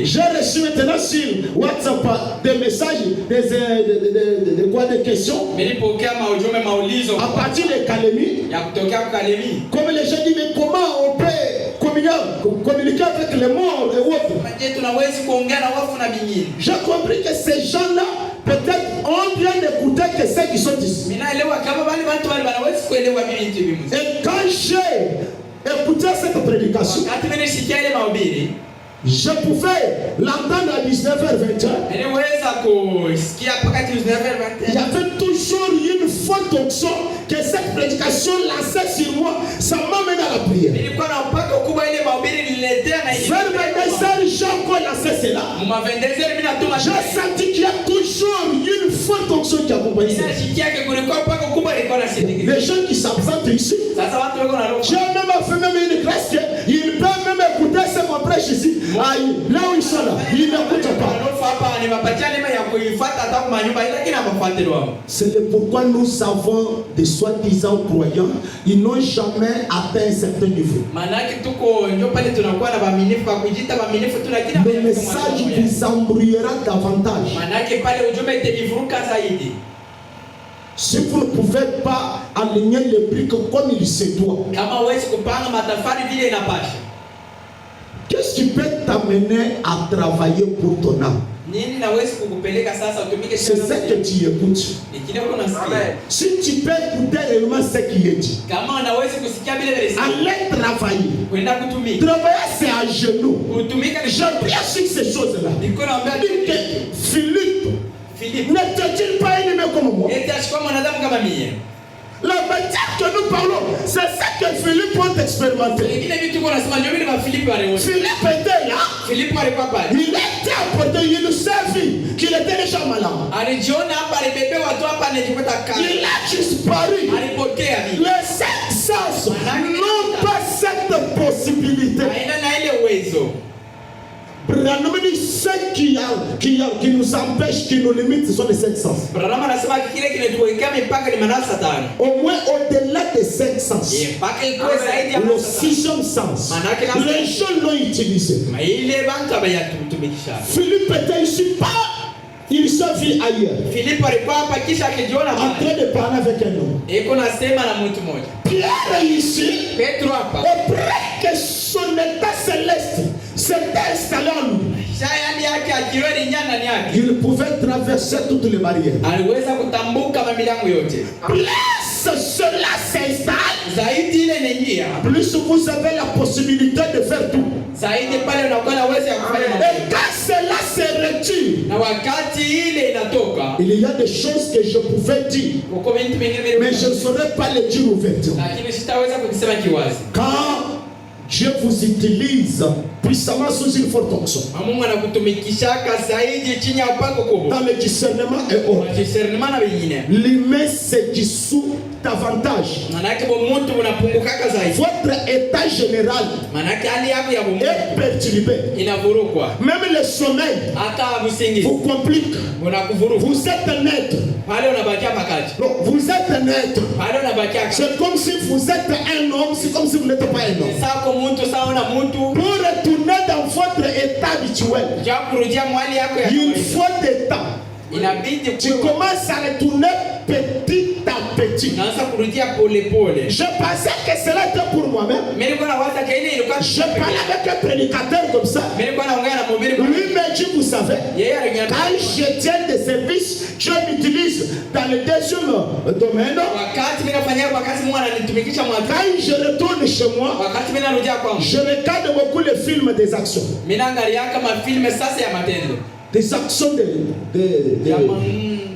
j'ai reçu maintenant sur WhatsApp des messages, des questions à partir de Calémie. Comme les gens disent, mais comment on peut communiquer avec les morts et autres? J'ai compris que ces gens-là, peut-être, ont bien écouté que ceux qui sont ici. Et quand j'ai écouté cette prédication, je pouvais l'entendre à 19h21. Il y avait toujours une forte onction que cette prédication lançait sur moi. Ça m'amène à la prière. Vers 22h, j'ai encore lancé cela. J'ai senti qu'il y a toujours une forte onction qui accompagne ça. Les gens qui s'absentent ici, j'ai même fait même une classe qu'ils peuvent même écouter ce qu'on prêche ici. Là où ils sont là, ils n'écoutent pas. C'est pourquoi nous avons des soi-disant croyants, ils n'ont jamais atteint un certain niveau. Le message vous embrouillera davantage. Si vous ne pouvez pas aligner les briques comme il se doit, kama huwezi kupanga matafari vile inapasha, qu'est-ce qui peut t'amener à travailler pour ton âme? nini nawezi kukupeleka sasa utumike? C'est ce que tu écoutes. Ikile kuna sikia. Si tu peux écouter réellement ce qui est dit, Kama unaweza kusikia vile vile, allez travailler. kwenda kutumika. Travailler c'est à genoux. Kutumika ni J'appuie sur ces choses-là. niko naambia Dis que Philippe, ne te-t-il pas aimé comme moi? eti ashikwa mwanadamu kama mie. La matière que nous parlons, c'est ça que Philippe a expérimenté. Ingine vitu kuna sema ndio vile Filipo aliona. Philippe était là. Filipo alikuwa pale. Il était apporté, il savait qu'il était déjà malade. Alijiona hapa, alibebe watu hapa, anajikuta kama. Il a disparu. Alipotea hivi. Les cinq sens n'ont pas cette possibilité. Haina na ile uwezo. Qui nous empêche, qui nous limite, ce sont les cinq sens. Au moins au-delà des cinq sens. Le sixième sens. Les gens l'ont utilisé. Philippe était ici pas. Il se vit ailleurs. En train de parler avec un homme. Pierre est ici. Et après que son état céleste s'était installé en lui, il pouvait traverser toutes les barrières. Plus cela s'installe, plus vous avez la possibilité de faire tout. Et quand cela se retire, il y a des choses que je pouvais dire, mais je ne saurais pas les dire ouvertement. Quand Dieu vous utilise puissamment sous une forte onction, dans le discernement et autres, l'humain se dissout davantage. Votre état général est perturbé. Même le sommeil vous complique. Vous êtes un être. Vous êtes un être. C'est comme si vous êtes un homme, c'est comme si vous n'êtes pas un homme. Pour retourner dans votre état habituel, il faut des temps. Tu commences à retourner petit à petit. Je pensais que cela était pour moi-même. Je parlais avec un prédicateur comme ça. Lui m'a dit, vous savez, quand je tiens des services, je m'utilise dans le deuxième domaine. Quand je retourne chez moi, je regarde beaucoup les films des actions. Des actions de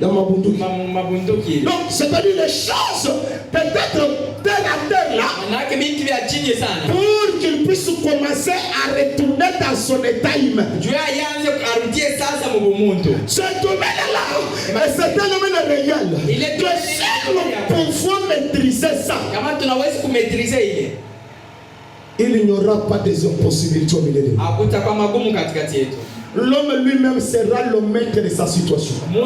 Mabunduki. Donc, c'est-à-dire les choses, peut-être terre à terre là, pour qu'il puisse commencer à retourner dans son état humain. Ce domaine-là, c'est un domaine réel. Que si nous pouvons maîtriser ça, il n'y aura pas des impossibilités au milieu de nous. L'homme lui-même sera le maître de sa situation. Il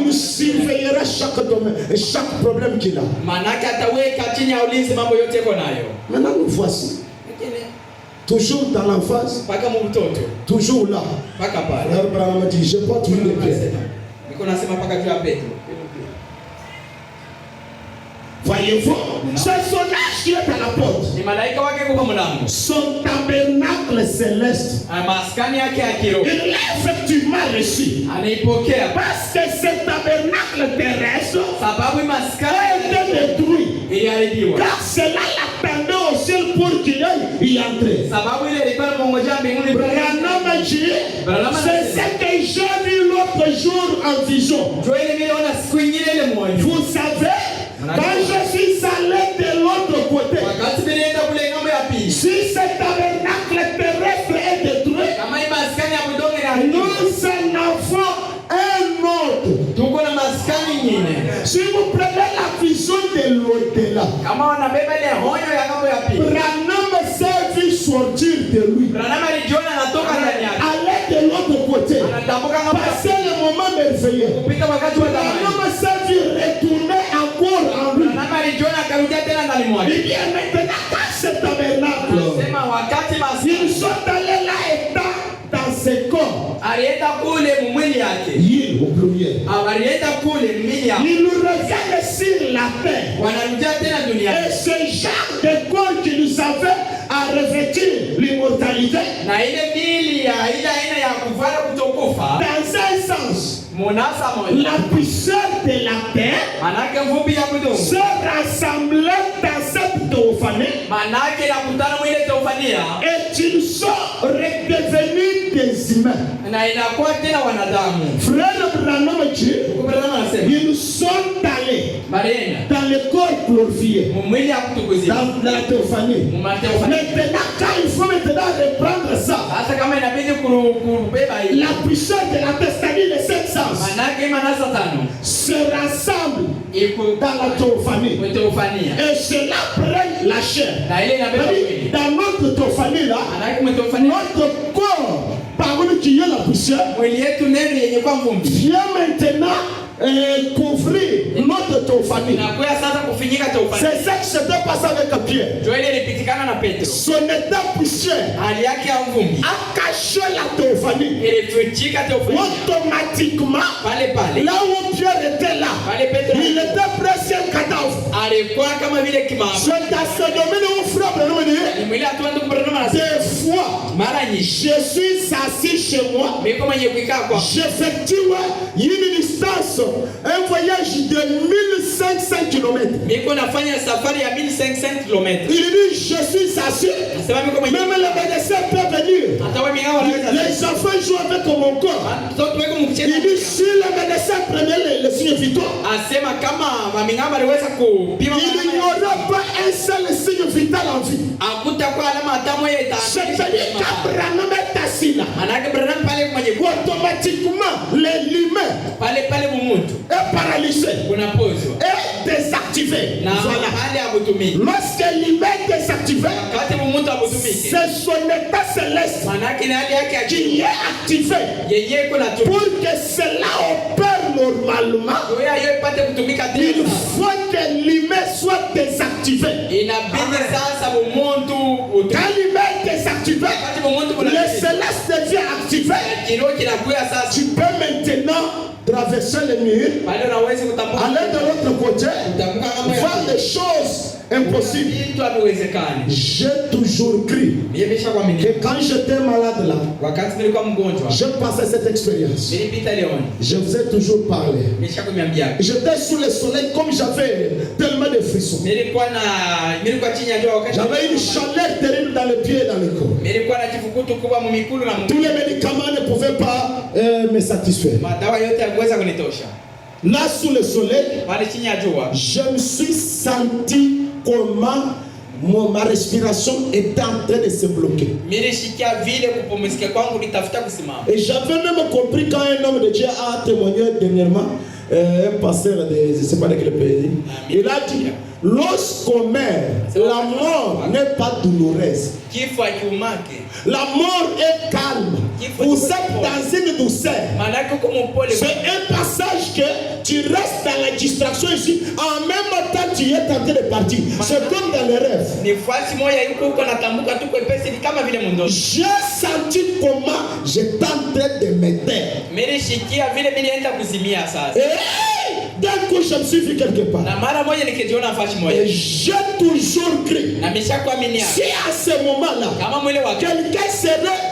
nous surveillera chaque domaine et chaque problème qu'il a. Maintenant nous voici. Toujours dans l'emphase. Toujours là. Frère Branham dit, je porte une pierre. Voyez-vous, c'est son âge qui est à la porte. Son tabernacle céleste, il l'a effectivement reçu. Parce que ce tabernacle terrestre a été détruit. Car cela l'attendait au ciel pour qu'il aille y entrer. Branham a dit, c'est ce que j'ai vu l'autre jour en vision. Vous savez, quand je suis allé de l'autre côté, si ce tabernacle terrestre est détruit, nous en avons un autre. Si vous prenez la vision de l'au-delà, Branham s'est vu sortir de lui, aller de l'autre côté, passer le moment merveilleux. Branham s'est vu retourner encore en lui. Il y a maintenant dans ce tabernacle, ils sont allés là et dans ses corps. Il au premier. yao. Ils nous reviennent sur la terre. Wanarudia tena duniani. Et ce genre de corps qui nous avait à revêtir l'immortalité, Na ile miili ya ile aina ya kuvala kutokufa, dans un sens, monasa moja, la puisseur de la terre manake mvumbi ya mdomo, se rassemblait dans cette théophanie, manake la kutana mwile teofania, et ils sont redevenus des humains. na inakuwa tena wanadamu. Frère Branham dit, Kubradama anasema ils sont allés marena dans le corps glorifié, mwili ya kutukuzia dans la théophanie. mumatefania. Maintenant, quand il faut maintenant reprendre ça, Sasa kama inabidi kubeba hii, la puisseur de la terre, c'est-à-dire les sept sens, manake manasa tano se rassemble iko dans la théophanie. mteofania, Et cela prend la chair. na ile inabeba C'est-à-dire, mwili, dans notre théophanie là, manake mteofania notre corps, parmi qui est la poussière, mwili yetu neno yenye kwa mvumbi vient maintenant couvrir notre théophanie. inakuwa sasa kufinyika teofania. C'est ça qui s'était passé avec Pierre. Ndio ile ilipitikana na Petro, Son état poussière hali yake ya mvumbi a caché la théophanie. ilifichika teofania Automatiquement, pale pale là où Pierre était là, pale. Petro il était presque un cadavre. alikuwa kama vile kimama. C'est dans ce domaine où frère Branham dit, Ni mwili atuanze kupendana na des fois, mara nyingi je suis assis chez moi, mimi mwenye kuikaa kwa j'effectue une distance, un voyage de 1500 km. mimi nafanya safari ya 1500 km. Il dit, je suis assis, Nasema mimi mwenye même les médecins peuvent venir. hata wewe mingao wanaweza Les enfants jouent avec mon corps. mtoto wako mkicheza. Il dit, si les médecins prenaient les signes vitaux, Asema kama mamingao waliweza kupima il n'y aura pas un seul signe vital en vie. hakutakuwa alama hata moja C'est-à-dire qu'Abraham est assis là. manake Branham pale mwenye Automatiquement, l'humain pale mumutu est paralysé, unapozwa est désactivé. na Voilà. hali ya kutumika. Lorsque l'humain est désactivé, Wakati mumutu abutumike c'est son état céleste manake ni hali yake ya qui est activé yenye kuna tu pour que cela opère normalement. wewe ayo ipate kutumika Il tena. faut que l'humain soit désactivé. Inabidi sasa mumuntu Quand l'humain est désactivé, wakati mumuntu kuna le céleste devient activé. kiro kinakuya sasa Tu peux maintenant traverser les murs, pale unaweza kutambuka aller de l'autre côté, kutambuka kama voir des choses impossibles. vitu haviwezekani. J'ai toujours cru Mimi nimeshakwambia que quand j'étais malade là, wakati nilikuwa mgonjwa je passais cette expérience. nilipita leo Je vous ai toujours parlé. nimeshakwambia J'étais sous le soleil comme j'avais tellement de frissons. nilikuwa chini ya jua wakati J'avais une chaleur terrible dans les pieds et dans le corps. nilikuwa na kifukutu kubwa mumikulu na Tous les médicaments ne pouvaient pas me satisfaire. madawa yote hakuweza kunitosha. Là, sous le soleil, Pale chini ya jua je me suis senti comment ma respiration était en train de se bloquer. nilishikia vile kupumzika kwangu nitafuta kusimama. Et j'avais même compris quand un homme de Dieu a témoigné dernièrement, un pasteur de je ne sais pas de quel pays, il a dit, lorsqu'on meurt, la mort n'est pas douloureuse. Kifo hakiumake. La mort est calme. Vous êtes dans une douceur. Manake uko mpole. C'est un passage que tu restes dans la distraction ici. En même temps, tu es tenté de partir. C'est comme dans les rêves. Ni fasi moja yuko huko natambuka tu kwepesi ni kama vile mndoto. J'ai senti comment j'étais en train de me taire. Nilishikia vile nilienda kuzimia sasa. Et d'un coup, je me suis vu quelque part. Na mara moja nikijiona fasi moja. Et j'ai toujours cru. Na nimeshakuaminia. Si à ce moment-là, Kama mwile wake. quelqu'un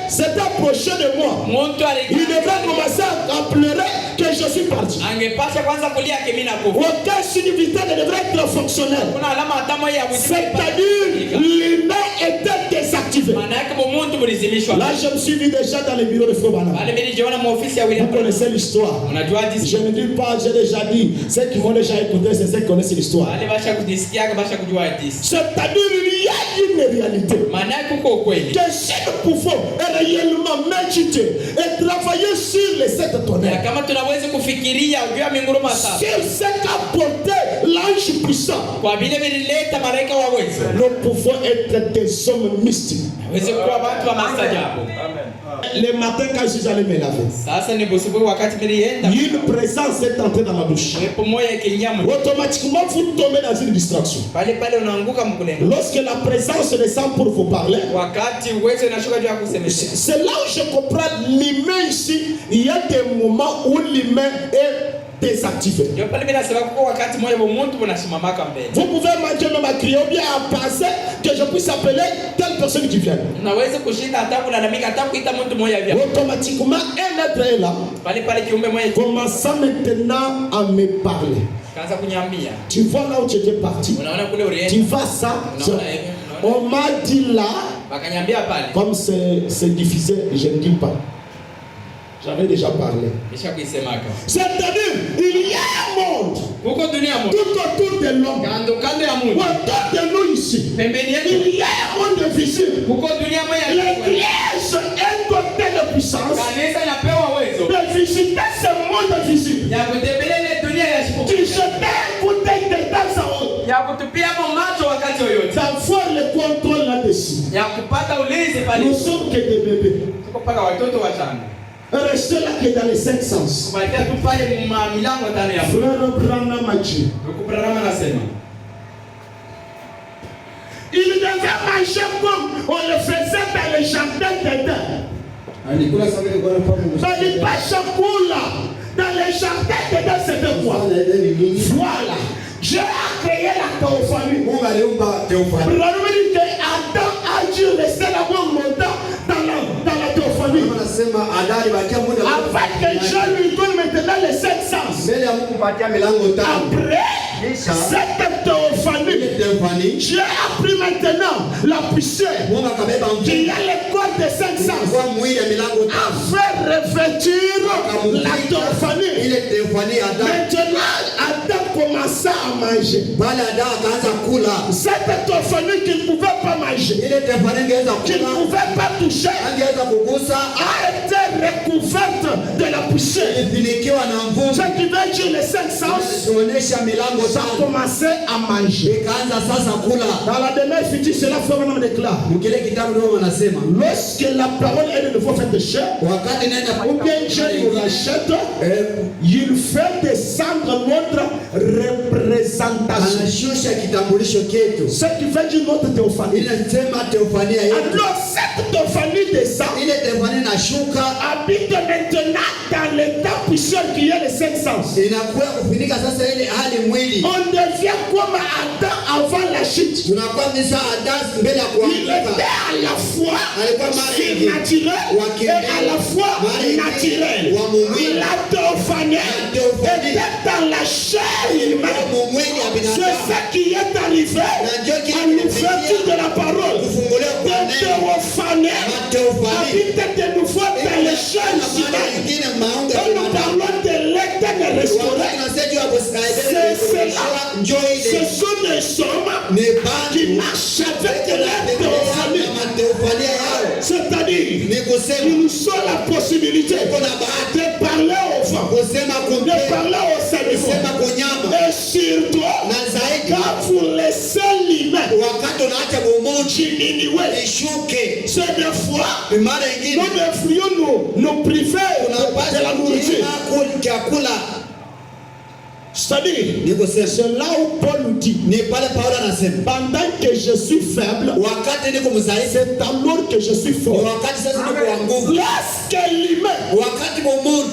s'était approché de moi, Mtu il devrait commencer à pleurer que je suis parti. angepasha kwanza kulia kimi na kufa. Aucun signe vital ne devrait être fonctionnel. Kuna alama hata moja ya kuzimu. C'est-à-dire, l'humain était désactivé. Maana yake mtu mlizimishwa. Là, je me suis vu déjà dans les bureaux de Frère Branham. Pale mimi nilijiona mu ofisi ya William. Vous connaissez l'histoire. Unajua Je ne dis pas, j'ai déjà dit. Ceux qui vont déjà écouter, c'est ceux qui connaissent l'histoire. wale basha kudisikia basha kujua hadithi. C'est-à-dire, il y a une réalité. Maana yake uko kweli. Que si nous pouvons réellement méditer et travailler sur les sept Na tonnerres, kama tunaweza kufikiria juu ya minguruma sasa. sur ce qu'a porté l'ange puissant, Kwa vile vilileta malaika waweza. nous pouvons être des hommes mystiques. Waweze kuwa watu wa maajabu. Le matin, quand je suis allé me laver, Sasa ni busubuhi wakati nilienda. une présence est entrée dans ma douche. Pepo moja ikiingia mtu. Automatiquement, vous tombez dans une distraction. Pale unaanguka mkulengo. Lorsque la présence descend pour vous parler, Wakati uwezo unashuka juu ya kusemesha. c'est là où je comprends l'humain ici. Il y a des moments où l'humain est désactiver. Vous pouvez manger même à crier ou bien à penser que je puisse appeler telle personne qui vient. Automatiquement, un être est là. Commençant maintenant à me parler. Tu vois là où tu étais parti. Tu vois ça. On m'a dit là. Comme c'est difficile, je ne dis pas. J'avais déjà parlé. C'est-à-dire, il y a un monde tout autour de l'homme. Autour de nous ici. Il y a un monde visible. L'Église est dotée de puissance de visiter ce monde visible. Tu jetais une bouteille de tasse à eau. Ça faut le contrôle là-dessus. Nous sommes que des bébés. Restez là que dans les 5 sens. Frère Branham a dit. Il devait manger comme on le faisait dans les jardins d'Éden. Il pas chakula. Dans les jardins d'Éden, c'était quoi? Voilà. Dieu a créé la théophanie. Branham dit que Adam a dû rester là-bas longtemps dans la théophanie. Afin que Dieu lui donne maintenant les 5 sens. Après cette théophanie, Dieu a pris maintenant la puissance qui a le corps des 5 sens afin de revêtir la théophanie. Maintenant, Adam commença à manger. Cette théophanie qu'il ne pouvait pas manger, qu'il ne pouvait pas toucher, a été recouverte de la puissance. Ce qui veut dire les 5 sens, ça a commencé à manger. Dans la demeure future, cela fera un éclat. Lorsque la parole est de nouveau faite de chair, ou bien Dieu nous rachète, il fait descendre notre représentation. Ce qui veut dire notre théophanie. Alors cette théophanie descend, habite maintenant dans l'état puissant qui est les 5 sens. On devient comme Adam avant la chute. Il était à la fois surnaturel et à la fois naturel. La théophanie était dans la chair humaine. C'est ça qui est arrivé à l'ouverture de la parole. La théophanie habite de nouveau dans les chair humaines. Quand nous parlons de l'éternel restauré, c'est cela. Ce sont des hommes qui marchent avec la théophanie. C'est-à-dire, nous nous sommes la possibilité de parler au vent, de parler aux animaux. Et surtout, quand vous laissez l'humain diminuer, c'est des fois, nous devrions nous priver de la nourriture. C'est-à-dire, c'est là où Paul nous dit, pendant que je suis faible, c'est alors que je suis fort. Lorsque l'humain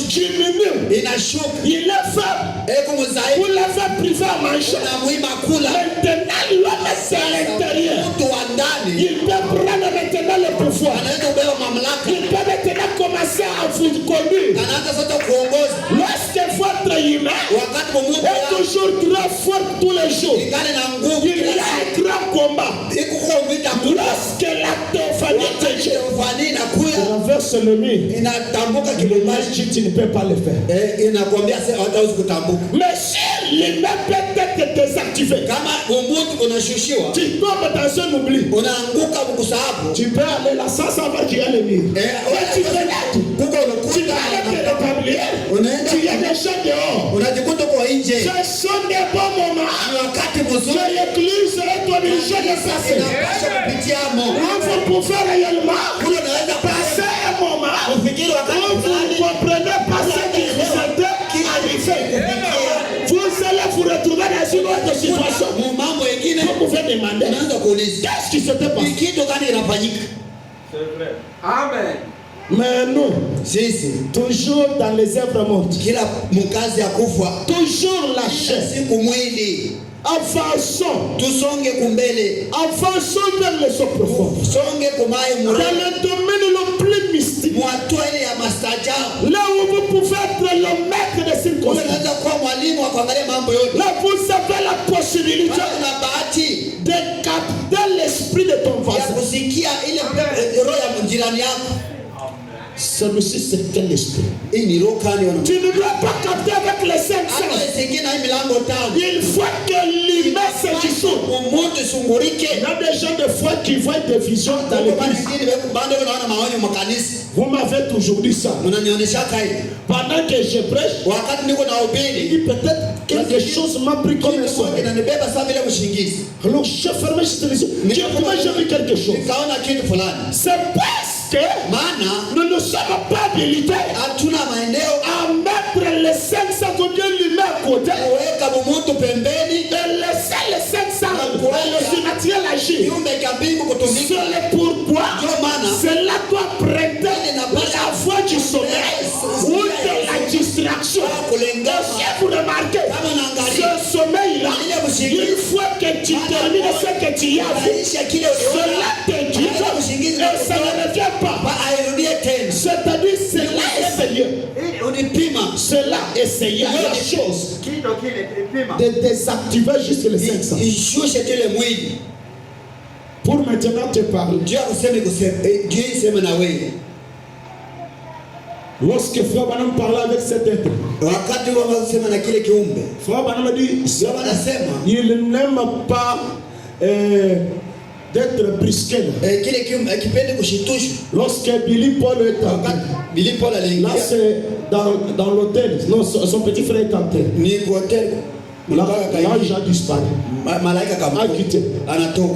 diminue, il est faible, vous l'avez privé à manger. Maintenant, l'homme c'est à l'intérieur. Il peut prendre maintenant le pouvoir. Il peut maintenant commencer à vous conduire. Lorsque votre humain est toujours très fort tous les jours, il y a un grand combat. Lorsque la théophanie traverse le mur, le magie, tu ne peux pas le faire. Mais si l'humain peut être désactivé, tu tombes dans un oubli, tu peux aller là sans savoir qu'il y a le mur. Tu peux aller te rétablir, tu es déjà dehors. Ce sont des bons moments que l'église est obligée de passer. Vous pouvez réellement passer un moment où vous comprenez pas ce qui vous est arrivé. Vous allez vous retrouver dans une autre situation. Vous pouvez demander qu'est-ce qui s'était passé. C'est vrai. Amen. Mais nous, sisi toujours dans les œuvres mortes, kila mkazi ya kufa, toujours la chair. siku mwili, Avançons, tusonge kumbele, avançons vers les eaux profondes. songe kumaye Dans mure, le domaine le plus mystique, mwatwele ya mastajabu. là où vous pouvez être le maître des circonstances, Unaweza kuwa mwalimu wa kuangalia mambo yote. là vous avez la possibilité Una bahati de capter l'esprit de ton ya voisin. kusikia ile roho ya mjirani yako. Celui-ci, c'est quel esprit? Hii ni roho kali wana. Tu ne dois pas capter avec les cinq Hata sens. isikie na hii milango tano. Il faut que l'humain se dissout. Umuntu sungurike. Il y a des gens de foi qui voient des visions dans l'église. Wanaona maonyo makanisa. Vous m'avez toujours dit ça. Unanionyesha kai. Pendant que je prêche, Wakati niko na il ubiri. dit peut-être quelque chose m'a pris comme un sommeil. Inanibeba saa vile mshingizi. Alors j'ai fermé cette les yeux. Dieu, comment j'ai vu quelque chose? Nikaona kitu fulani. C'est parce que Maana nous ne sommes pas habilités hatuna maeneo à mettre les 500 côté l'humain à côté kuweka mumutu pembeni. et laisser les 500 et le surnaturel agir. Kiumbe cha mbingu kutumika. C'est le pourquoi cela doit prêter la voie du sommeil ou de la distraction. Et si vous remarquez, ce sommeil-là, une fois que tu termines ce que tu as vu, cela te quitte et ça ne revient pas. C'est-à-dire, cela est Seigneur. Cela est Seigneur. La chose de désactiver juste les 500. Ishushe tele mwili. Pour maintenant te parler. Dieu iseme na wewe. Lorsque Frère Branham parlait avec cet être, Wakati wanasema na kile kiumbe. Frère Branham dit, Wanasema il n'aime pas d'être brusqué. kile kiumbe akipende kushitushwa. Lorsque Billy Paul est entré, Billy Paul là aliingia c'est dans l'hôtel, non, son petit frère est entré. ni kwa hotel. L'ange a disparu, Malaika kama a quitté. anatoka.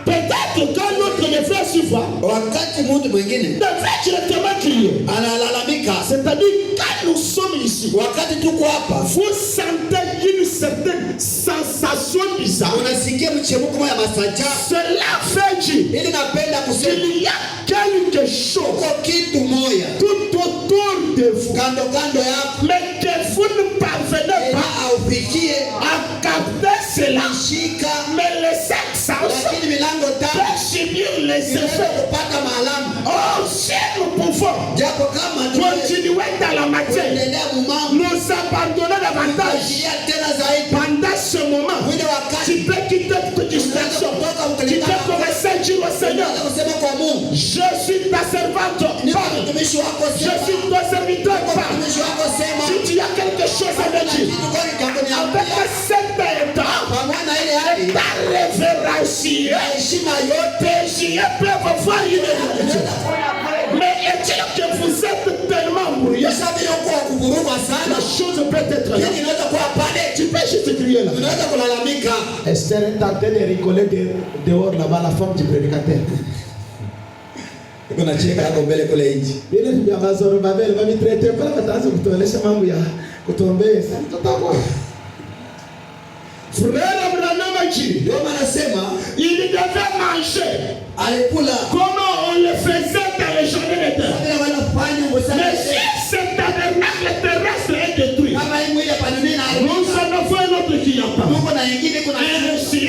Peut-être quand notre frère suivra, Wakati mtu mwingine devrait directement crier. analalamika, C'est-à-dire, quand nous sommes ici, wakati tuko hapa vous sentez une certaine sensation bizarre. unasikia mchemuko ya masaja. Cela fait dire Ili napenda kusema qu'il y a quelque chose uko kitu moya tout autour de vous, kando kando yako mais que vous ne parvenez pas aufikie à capter cela. shika, Mais les 500 lakini milango tano peuvent subir les inaweza effets. kupata maalamu. Oh, si nous pouvons Japo kama continuer dans la matière, tunaendelea mumambo nous abandonner davantage kuachilia tena zaidi pendant ce moment, mwili tu wakati peux quitter toute distraction. Tu peux commencer à dire au Seigneur, unaweza kusema kwa Mungu, je suis ta servante, niko parle. mtumishi wako Je sema, suis ton serviteur, niko parle. mtumishi wako sema, Si tu as quelque chose à me dire, kitu gani cha avec kuniambia cet état, pamoja na ile hali ta révérencieux, heshima yote tes yeux peuvent voir une réalité. Mais est-il que vous êtes tellement brouillés, sasa vile uko kuvurugwa la sana, chose peut être là. lakini inaweza kuwa pale, Tu peux juste crier là. unaweza kulalamika. Esther est en train de rigoler dehors là-bas, la femme du prédicateur. Iko na cheka hapo mbele kule nje. Vile vya Zorobabeli wamitretea pale, wataanza kutuelesha mambo ya kutuombea. Sasa tutakuwa Frère Branham a dit, Ndio maana nasema il devait manger alikula comme on le faisait dans les jardins d'Éden. vile wanafanya Mais usali. si ce tabernacle terrestre est détruit, Kama hii mwili hapa dunia nous inaharibika, en avons un autre qui attend. tuko na nyingine, kuna Ainsi,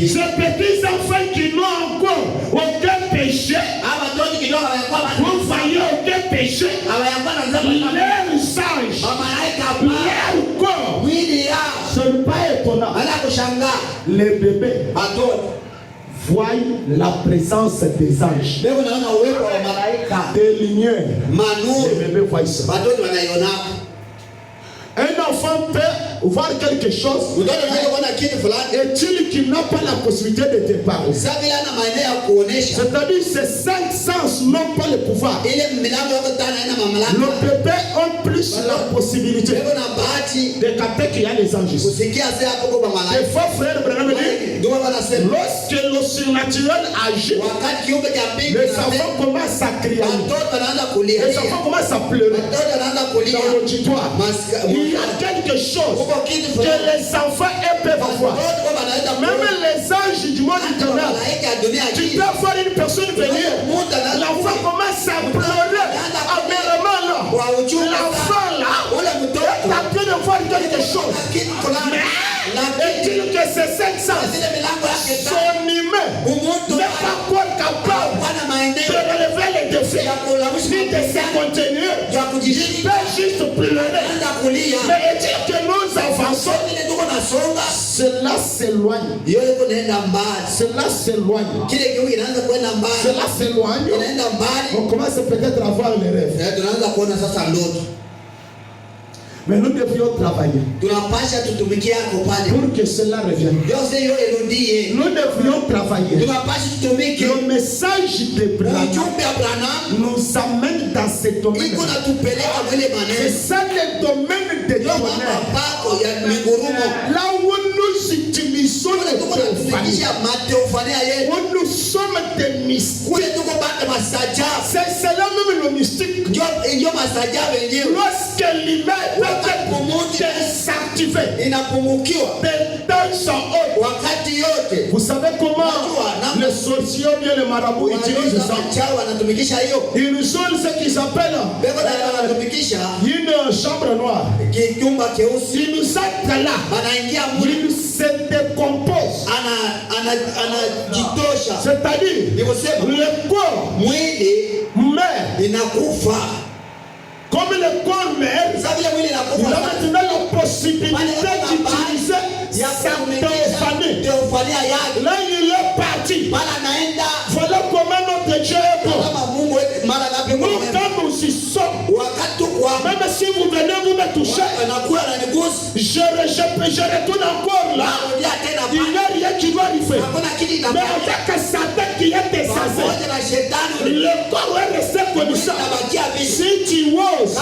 ces petits enfants qui n'ont encore aucun péché, hapa watoto kidogo hawayakuwa vous voyez aucun péché, hawayakuwa na zama leur sage, malaika hapa leur corps, mwili yao ce n'est pas étonnant. wala kushangaa Les bébés watoto voient la présence des anges, leo naona uwepo wa malaika des lumières. manuru, Les bébés voient ça. watoto wanaiona. Un enfant peut voir quelque chose, Mtoto anaweza kuona kitu fulani, est-il qu'il n'a pas la possibilité de te parler? sasa vile ana maeneo ya kuonesha C'est-à-dire ces 5 sens n'ont pas le pouvoir. ile milango yako tano haina mamlaka. Les bébés ont plus la possibilité Leo na bahati de capter qu'il y a les anges ici. kusikia sasa hapo kwa Des malaika. fois, frère Branham dit, Ndio wanasema lorsque le surnaturel agit, wakati kiumbe cha mbingu les enfants commencent à crier. watoto wanaanza kulia, Les enfants commencent à pleurer watoto wanaanza kulia, dans l'auditoire. Il y a quelque chose huko kitu que fulani les enfants peuvent voir. watoto wanaweza Même les anges du monde éternel. malaika ya dunia Tu hii peux voir une personne venir. L'enfant commence à ni de se contenir, il peut juste pleurer. Mais dire que nous avançons, cela s'éloigne. Cela s'éloigne. Cela s'éloigne. On commence peut-être à voir les rêves. Mais nous devrions travailler pour que cela revienne. Nous devrions travailler. Le message de Branham nous amène dans ce domaine. C'est ça le domaine de tonnerre. Là où nous utilisons le théophanie, où nous sommes des mystiques. C'est cela même le mystique. Lorsque l'humain vous savez comment les sorciers ou bien les marabouts utilisent ça? Ils ont ce qu'ils appellent une chambre noire. Ils nous aident là. Ils se décomposent. C'est-à-dire le corps meurt. Comme le corps meurt, il a maintenant la possibilité d'utiliser sa théophanie. Là, il est parti. Voilà comment notre Dieu est bon. Nous, quand nous y sommes, même si vous venez vous me toucher, je retourne encore là. Il n'y a rien qui doit arriver. Mais avec Satan qui est désassé, le corps est resté comme ça. Si tu oses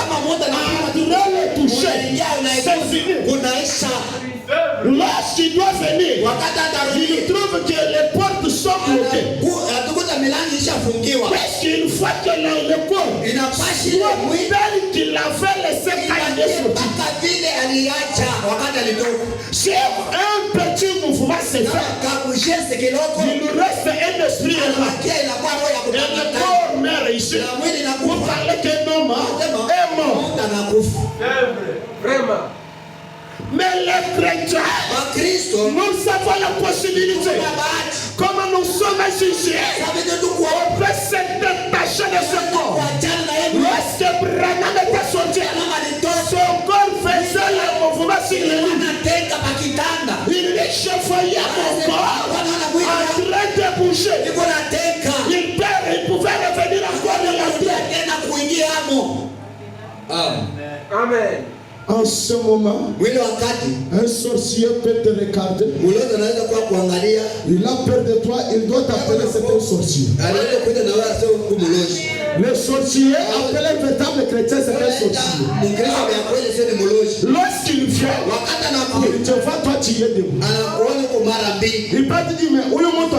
le toucher, c'est fini. Lorsqu'il doit venir, il trouve que les portes sont bloquées. Parce qu'une fois que le corps soit tel qu'il avait laissé caler sur un petit mouvement se fait, il nous reste un esprit là. Et le corps meurt ici. Vous parlez qu'un homme est mort. Vraiment. Mais les chrétiens, nous avons la possibilité, comme nous sommes jugés, on peut se détacher de ce corps. Lorsque Branham était sorti, son corps faisait le mouvement sur le lit. Il échauffait mon corps en train de bouger. Il pouvait revenir encore de la terre. Amen. En ce moment, un sorcier peut te regarder. Il a peur de toi, il doit t'appeler c'est un sorcier. Le sorcier, appelé un véritable chrétien, c'est un sorcier. Lorsqu'il vient, il te voit, toi tu es debout. Il peut te dire, mais où le monde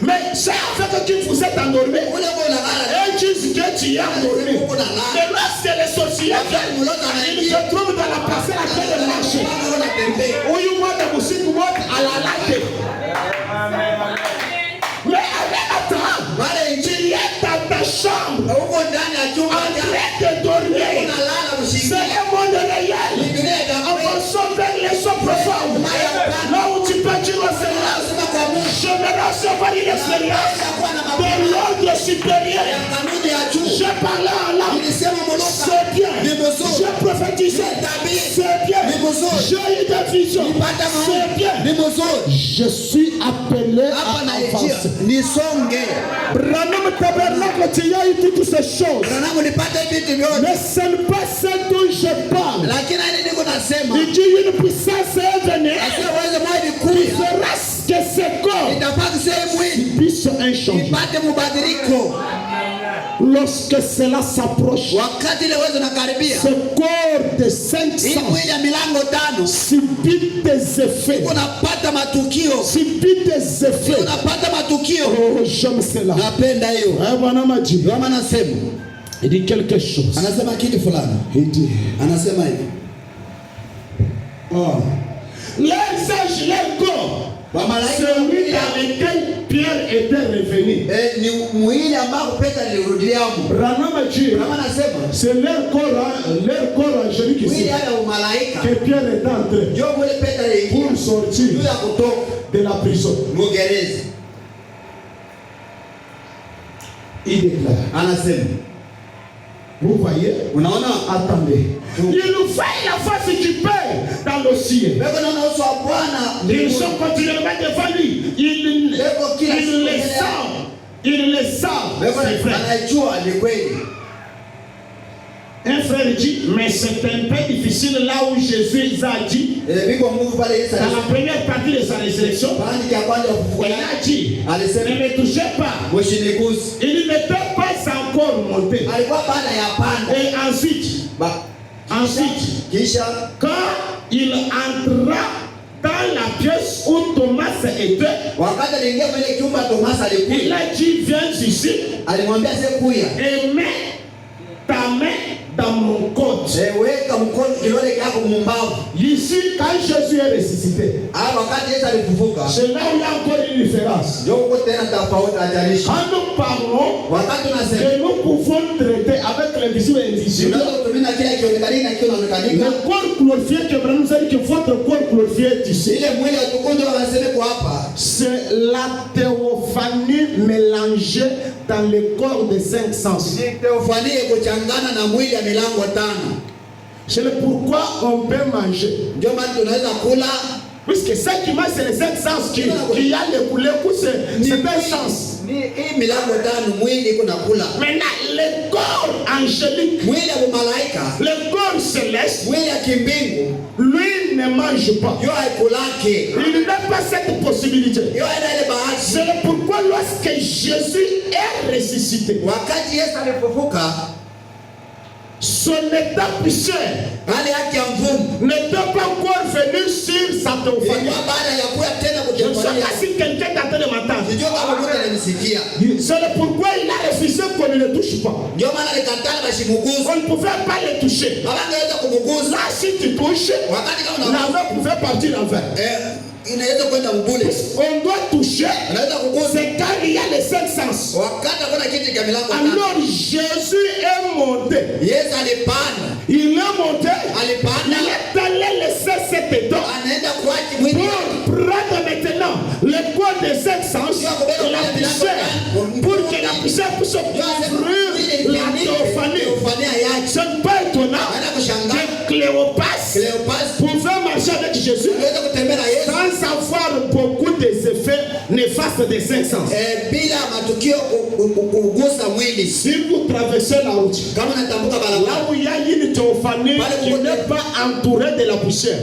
mais c'est avec qui vous êtes endormi. Et disent que tu es endormi. Mais lorsque les sorciers viennent, ils se trouvent dans la parcelle à côté de marché. Où ils montent la musique à la latte. Mais avec la temps, tu es dans ta chambre en train de dormir. C'est un monde réel. En fonction vers les sons profondes. Là où tu peux dire au Seigneur, je vais recevoir une expérience de l'ordre supérieur. Je parlais en langue. C'est bien. Je prophétisais. C'est bien. J'ai eu des visions. C'est bien. Je suis appelé à avancer. Branham tabernacle, tu as eu toutes ces choses. Mais ce n'est pas ça dont je parle. Il dit une puissance est venue. Il fera que ce corps puisse un changement. Lorsque cela s'approche, ce corps de 500 subit des effets. Subit des effets. Oh, j'aime cela. Il dit quelque chose. Il dit, oh, les anges, les corps, celui dans lequel Pierre était revenu. C'est leur corps angélique ici que Pierre est entré pour sortir de la prison. Il déclare. Anasema. Vous voyez? Unaona? Attendez. Il nous fait la face du Père dans le ciel. Ils sont continuellement devant lui. Il les sent. Il les sent. Un frère dit, mais c'est un peu difficile là où Jésus a dit, dans la première partie de sa résurrection, il a dit, ne me touchez pas. Il n'était pas encore monté. Et ensuite, quand il entra dans la pièce où Thomas était, il a dit, viens ici et mets ta main dans mon côte. Ici, quand Jésus est ressuscité, c'est là où il y a encore une différence. Quand nous parlons, que nous pouvons traiter avec l'invisible et l'invisible. Le corps glorifié que nous a dit que votre corps glorifié est ici. C'est la théophanie mélangée dans le corps des 5 sens. C'est pourquoi on peut manger. Puisque ce qui mange, c'est les 5 sens qui a les couleurs, c'est un sens. Maintenant, le corps angélique, le corps céleste, lui ne mange pas. Il n'a pas cette possibilité. C'est pourquoi lorsque Jésus est ressuscité, son état puissant n'était pas encore venu sur sa théophanie. Je ne sais pas si quelqu'un est en train de m'entendre. C'est pourquoi il a refusé qu'on ne le touche pas. On ne pouvait pas le toucher. Là, si tu touches, la main pouvait partir en vain. On doit toucher, c'est quand il y a les 5 sens. Alors Jésus est monté. Il est monté. Il est allé laisser cet état pour prendre maintenant le corps des 5 sens et la puissance, pour que la puissance puisse ouvrir la théophanie. Ce n'est pas étonnant que Cléopas pouvait marcher avec Jésus sans avoir beaucoup des effets néfastes des 5 sens. Si vous traversez la route, là où il y a une théophanie qui n'est pas entourée de la poussière,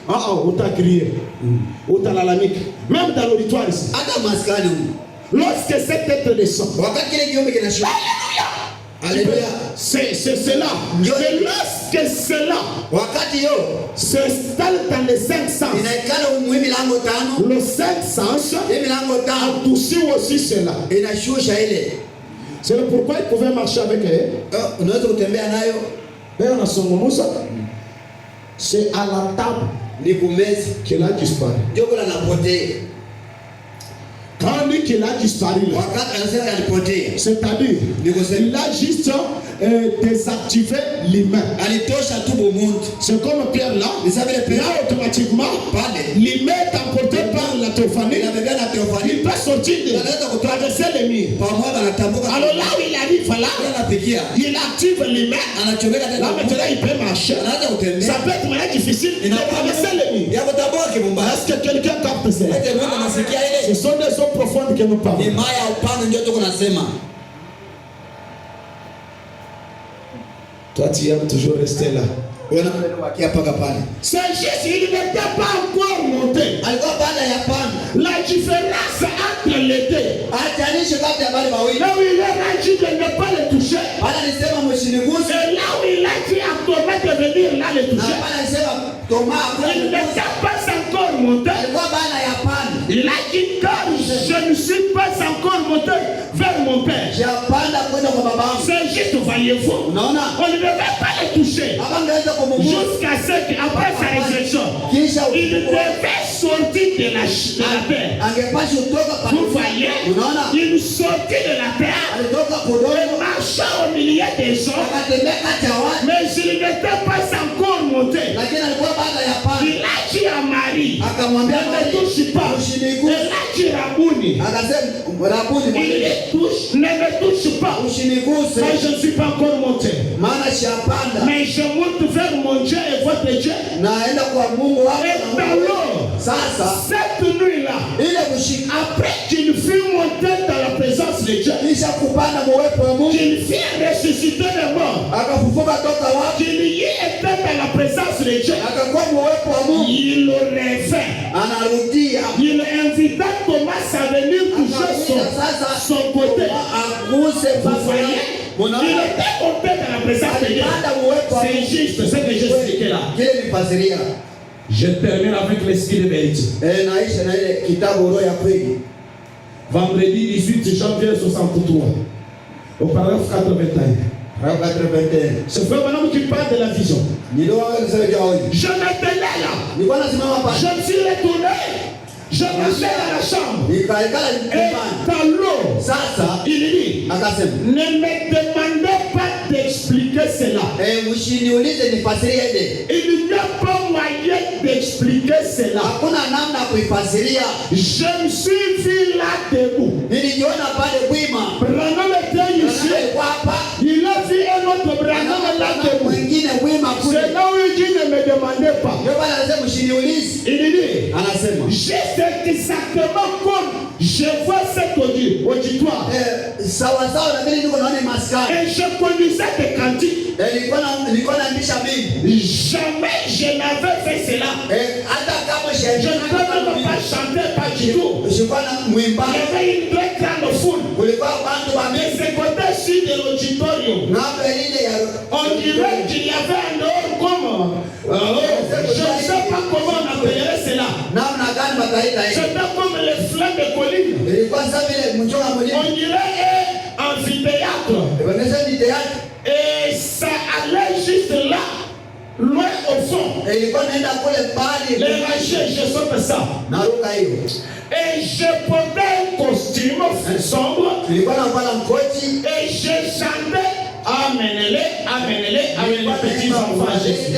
on t'a crié, on t'a lalamique, même dans l'auditoire ici. Lorsque cet être descend, alléluia, c'est cela. Et lorsque cela s'installe dans les 5 sens, le 5 sens adoucit aussi cela. C'est pourquoi il pouvait marcher avec elle. C'est à la table qu'il a disparu. Quand on dit qu'il a disparu, c'est-à-dire il a juste désactivé l'humain. C'est comme Pierre là, automatiquement l'humain est emporté par la théophanie. Il peut sortir de traverser les murs. Alors là où il arrive là, il active l'humain. Là maintenant il peut marcher. Ça peut être moins difficile de traverser les murs. Est-ce que quelqu'un capte ça? Ce sont des eaux profondes que nous parlons. Toi tu aimes toujours rester là. C'est juste, il n'était pas encore monté. La différence entre les deux, là où il a dit de ne pas le toucher, et là où il a dit à Thomas de venir là le toucher, il n'était pas encore monté. Il a dit que je ne suis pas encore monté vers mon Père. C'est juste, voyez-vous, on ne devait pas le toucher jusqu'à ce qu'après sa résurrection, il devait sortir de la terre. Vous voyez, il sortit de la terre et marchait au milieu des hommes, mais il n'était pas encore monté. Il a dit à Marie, ne me touche pas. Il a dit à Rabuni, Il dit touche, ne me touche pas. Moi je ne suis pas encore monté. Mais je monte vers mon Dieu et votre Dieu. Et alors, cette nuit-là, après qu'il fut monté dans la présence de Dieu, qu'il fut ressuscité des morts, qu'il y était dans la présence de Dieu, il le réveille. Il invita Thomas à venir toucher son côté. Vous voyez? Il était monté dans la présence de Dieu. C'est juste ce que j'expliquais là. Je termine avec l'esprit de vérité. Vendredi 18 janvier 63, au paragraphe 81. C'est frère Branham qui parle de la vision. Je m'étais là. Je me suis retourné. Je marchais dans la chambre. Et dans l'eau, il dit, ne me demandez pas d'expliquer cela. Il n'y a pas moyen d'expliquer cela. Je me suis vu là debout. Branham était ici. Il a vu un autre Branham là debout. C'est là où il dit ne me demandez pas. Il dit, juste exactement comme je vois cet auditoire. Et je conduisais des cantiques. Jamais je n'avais fait cela. Je ne peux même pas chanter, pas du tout. Il y avait une très grande foule. Mais c'est côté-ci de l'auditorium. On dirait qu'il y avait un dehors comme... je ne sais pas comment on appellerait cela. C'était comme les flammes de colline. On dirait un amphithéâtre. Et ça allait juste là, loin au fond. Les rangées, je saute ça. Et je portais un costume sombre. Et je chantais. Amenez-les, amenez-les, petits enfants Jésus.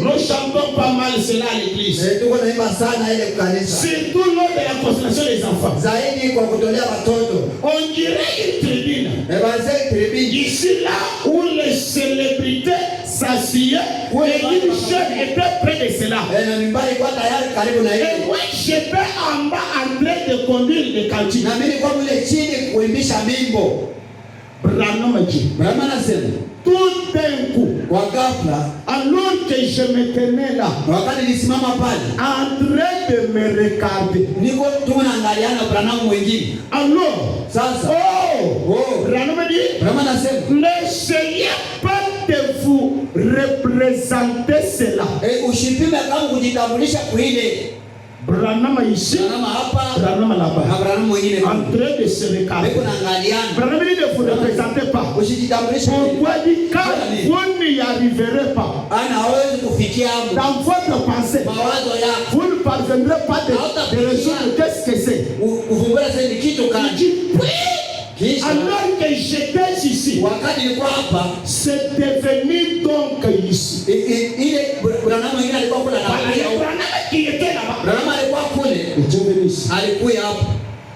Nous chantons pas mal cela à l'église. Surtout lors de la consolation des enfants. On dirait une tribune. Ici là où les célébrités s'assiedent et une jeune était près de cela. Et moi j'étais en bas en train de conduire les cantiques. Tout d'un coup, alors que je me tenais là, en train de me regarder, alors, Branham dit, n'essayez pas de vous représenter cela. Branham ici, Branham là-bas, en train de se regarder. Branham dit ne vous représentez pas. Pourquoi dit quand vous n'y arriverez pas dans votre pensée, vous ne parviendrez pas de résoudre qu'est-ce que c'est. Il dit oui. Alors que j'étais ici, c'est devenu donc ici. Branham qui était là-bas,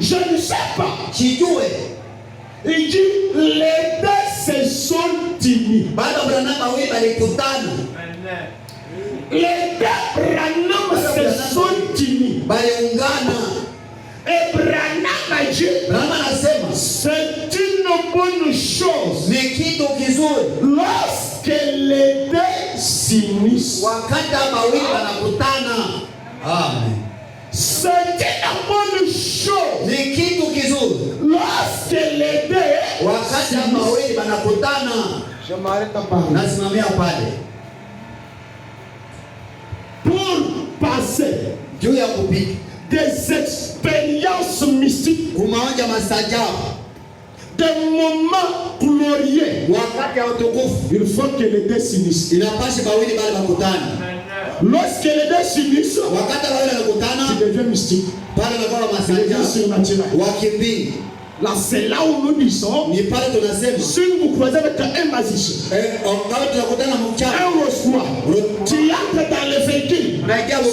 je ne sais pas. Il dit les deux se sont unis. Les deux Branham se sont unis. Et Branham a dit, c'est une bonne chose lorsque les deux s'unissent. C'est une bonne chose lorsque les deux s'unissent. Je m'arrête à parler. Pour passer des expériences mystiques, des moments glorieux, il faut que les deux s'unissent. Lorsque les deux s'unissent, tu deviens mystique, tu deviens surnaturel. Là, c'est là où nous disons, si vous croisez avec un magicien, un roi, tu entres dans le véhicule,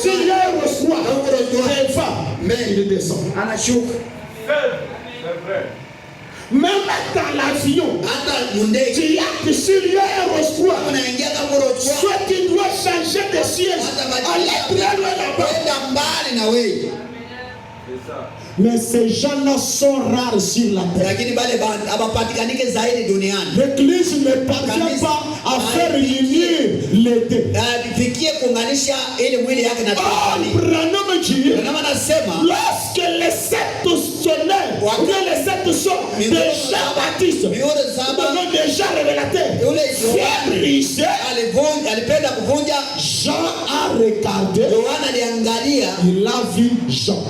s'il y a un roi, il descend. Même dans l'avion, tu as que s'il y a un rose-croix, soit tu dois changer de siège, aller très loin là-bas. Mais ces gens-là sont rares sur la terre. L'église ne parvient pas à faire réunir les deux. Branham dit, lorsque les sept sonnaient, ou bien les sept sons de Jean-Baptiste, déjà révélateur, brisé, Jean a regardé, il a vu Jean.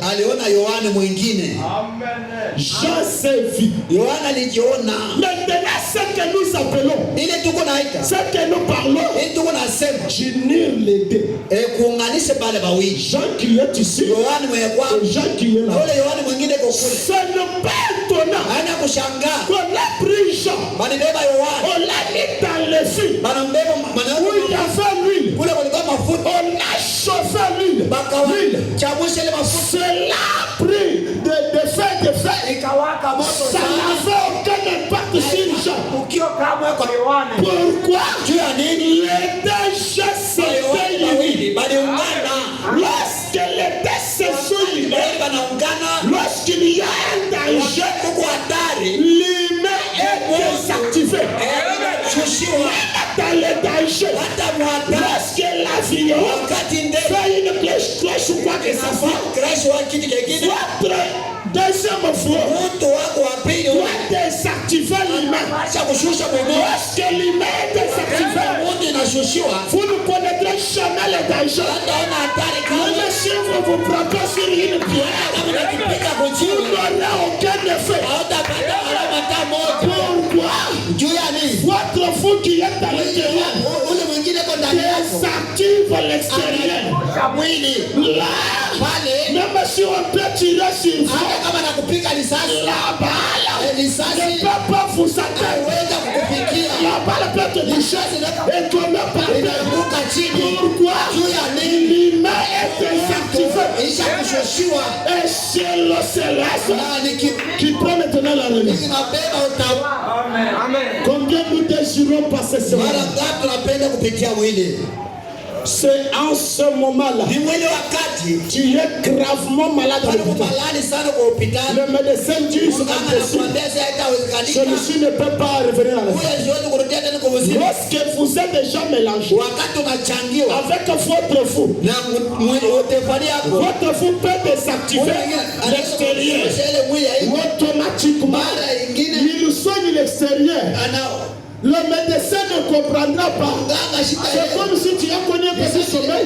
Jean s'est vu. Maintenant, ce que nous appelons, ce que nous parlons, d'unir les deux. Jean qui est ici, Jean qui est là. Ce n'est pas étonnant qu'on a pris Jean, on l'a mis dans le feu où il y avait l'huile, on a chauffé l'huile. Cela a pris de fait, ça n'avait aucun impact sur Jean. Pourquoi? Les deux gens s'étaient unis. Lorsque les deux se sont unis, lorsqu'il y a un danger, l'humain est désactivé. Dans le danger, lorsque l'avion fait une cloche ou quoi que ça soit, votre deuxième fois doit désactiver l'humain. Lorsque l'humain est désactivé, vous ne connaîtrez jamais le danger. Même si vous vous frappez sur une pierre, vous n'aurez aucun effet. Pourquoi? Votre fou qui est à l'intérieur désactive l'extérieur. Là, même si on peut tirer sur vous, la balle ne peut pas vous atteindre. La balle peut te toucher et tomber par terre. Pourquoi? L'humain est désactivé. Et c'est le céleste qui prend maintenant la remise. Combien nous désirons passer ce moment? C'est en ce moment-là, tu es gravement malade à l'hôpital. Le médecin dit celui-ci ne peut pas revenir à la vie. Lorsque vous êtes déjà mélangé avec votre fou, votre fou peut désactiver l'extérieur. Automatiquement, il soigne l'extérieur. Le médecin ne comprendra pas. C'est comme si tu as connu un petit sommeil.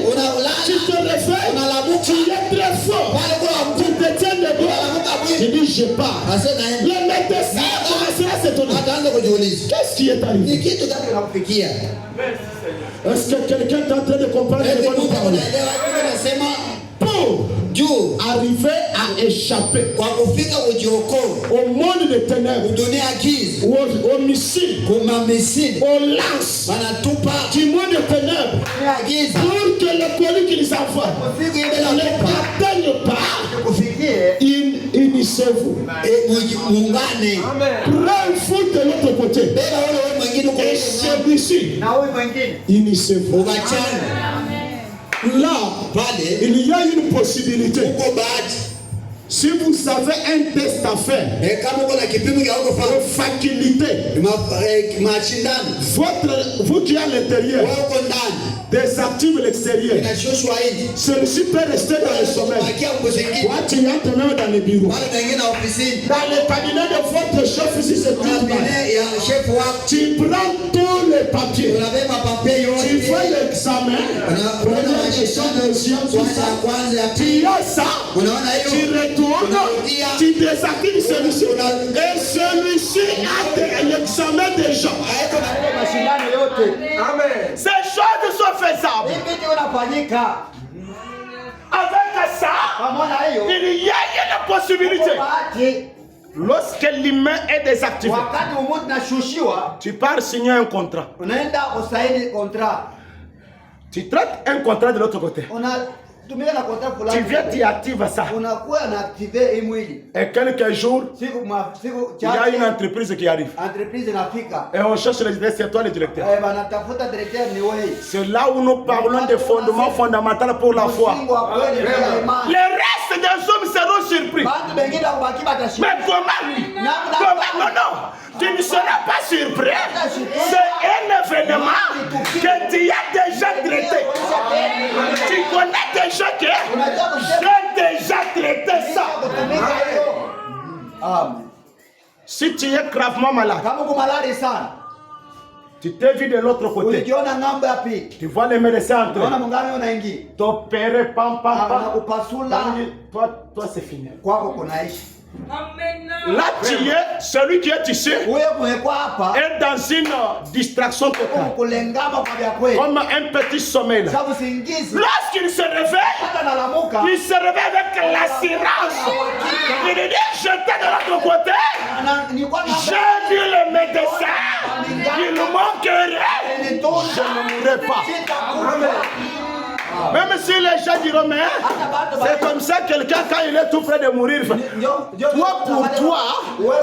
Tu te réveilles, tu es très fort. Tu te tiens debout. Tu dis je pars. Le médecin commencera à s'étonner. Qu'est-ce qui est arrivé? Est-ce que quelqu'un est en train de comprendre les bonnes paroles? Pour arriver à échapper au monde des ténèbres, au missile, au lance du monde des ténèbres, pour que le colis qu'ils envoient ne atteigne pas, unissez-vous. Prends un fou de l'autre côté et celui-ci, unissez-vous. Là, il y a une possibilité. Si vous avez un test à faire, faculté, vous qui êtes à l'intérieur, désactive l'extérieur. Celui-ci peut rester dans le sommeil. Toi, tu entres même dans le bureau. Dans le cabinet de votre chef, si c'est tout, tu prends tous les papiers. Tu fais l'examen. Première question de science, tu as ça. Tu retournes, tu désactives celui-ci. Et celui-ci a l'examen des gens. Ces choses sont faisables. Avec ça, il y a une possibilité. Lorsque l'humain est désactivé, tu pars signer un contrat. Tu traites un contrat de l'autre côté. tu viens, tu actives ça. Et quelques jours, il y a une entreprise qui arrive. Et on cherche les directeurs, c'est toi le directeur. C'est là où nous parlons des fondements fondamentaux pour la foi. Le reste des hommes seront surpris. Mais comment lui? Comment? Non. Tu ne seras pas surpris. C'est un événement que tu as déjà traité. Tu connais déjà que j'ai déjà traité ça. Si tu es gravement malade, tu t'es vu de l'autre côté. Tu vois les médecins entrer. T'opérer, pam. Toi, c'est fini. Là, tu es, celui qui est ici, est dans une distraction totale. Comme un petit sommeil. Lorsqu'il se réveille, avec l'assurance. Il dit, j'étais de l'autre côté. J'ai vu le médecin. Il manquerait. Je ne mourrai pas. Même si les gens diront, mais c'est comme ça quelqu'un quand il est tout près de mourir. Toi, pour toi,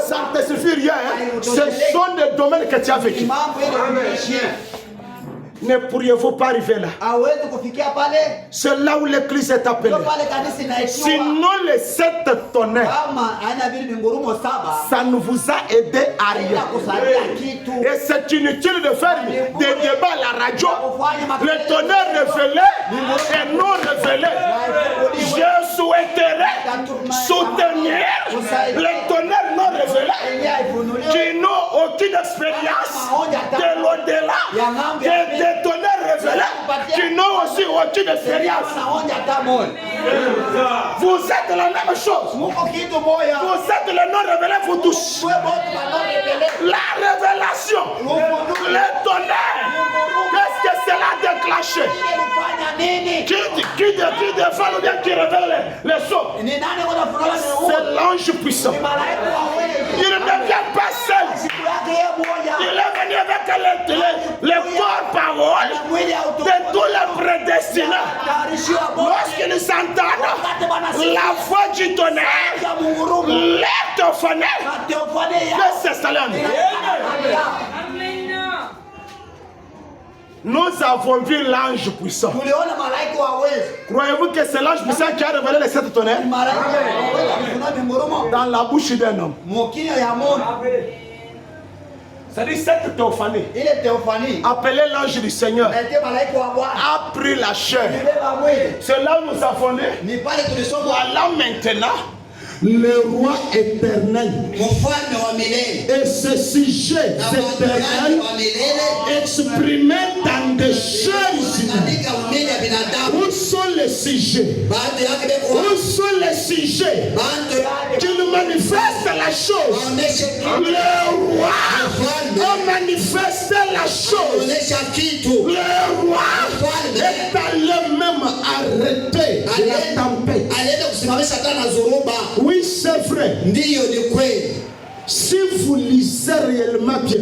ça ne te suffit rien. Ce sont des domaines que tu as vécu. Ne pourriez-vous pas arriver là? C'est là où l'église est appelée. Sinon les 7 tonnerres, ça ne vous a aidé à rien. Et c'est inutile de faire des débats à la radio. Les tonnerres révélés et non révélés. Je souhaiterais soutenir les tonnerres non révélés qui n'ont aucune expérience de l'au-delà, des tonnerres révélés qui n'ont aussi aucune expérience. Vous êtes la même chose. Vous êtes le non révélé, vous tous. La révélation, le tonnerre, qu'est-ce que cela a déclenché? Qui défend ou bien qui révèle les choses? C'est l'ange puissant. Il ne vient pas seul. Il est venu avec les corps paroles de tous les prédestinés. Lorsqu'ils s'entendent la voix du tonnerre, les tophonées de s'installer en nous. Nous avons vu l'ange puissant. Croyez-vous que c'est l'ange puissant qui a révélé les 7 tonnerres dans la bouche d'un homme? C'est-à-dire cette théophanie, appelé l'ange du Seigneur, a pris la chair. C'est là où nous avons lu. Voilà maintenant le roi éternel et ce sujet éternel exprimé dans des choses humaines. Où sont les sujets? Où sont les sujets qui nous manifestent la chose? Le roi a manifesté la chose. Le roi est allé même arrêter la tempête. Oui, c'est vrai. Si vous lisez réellement bien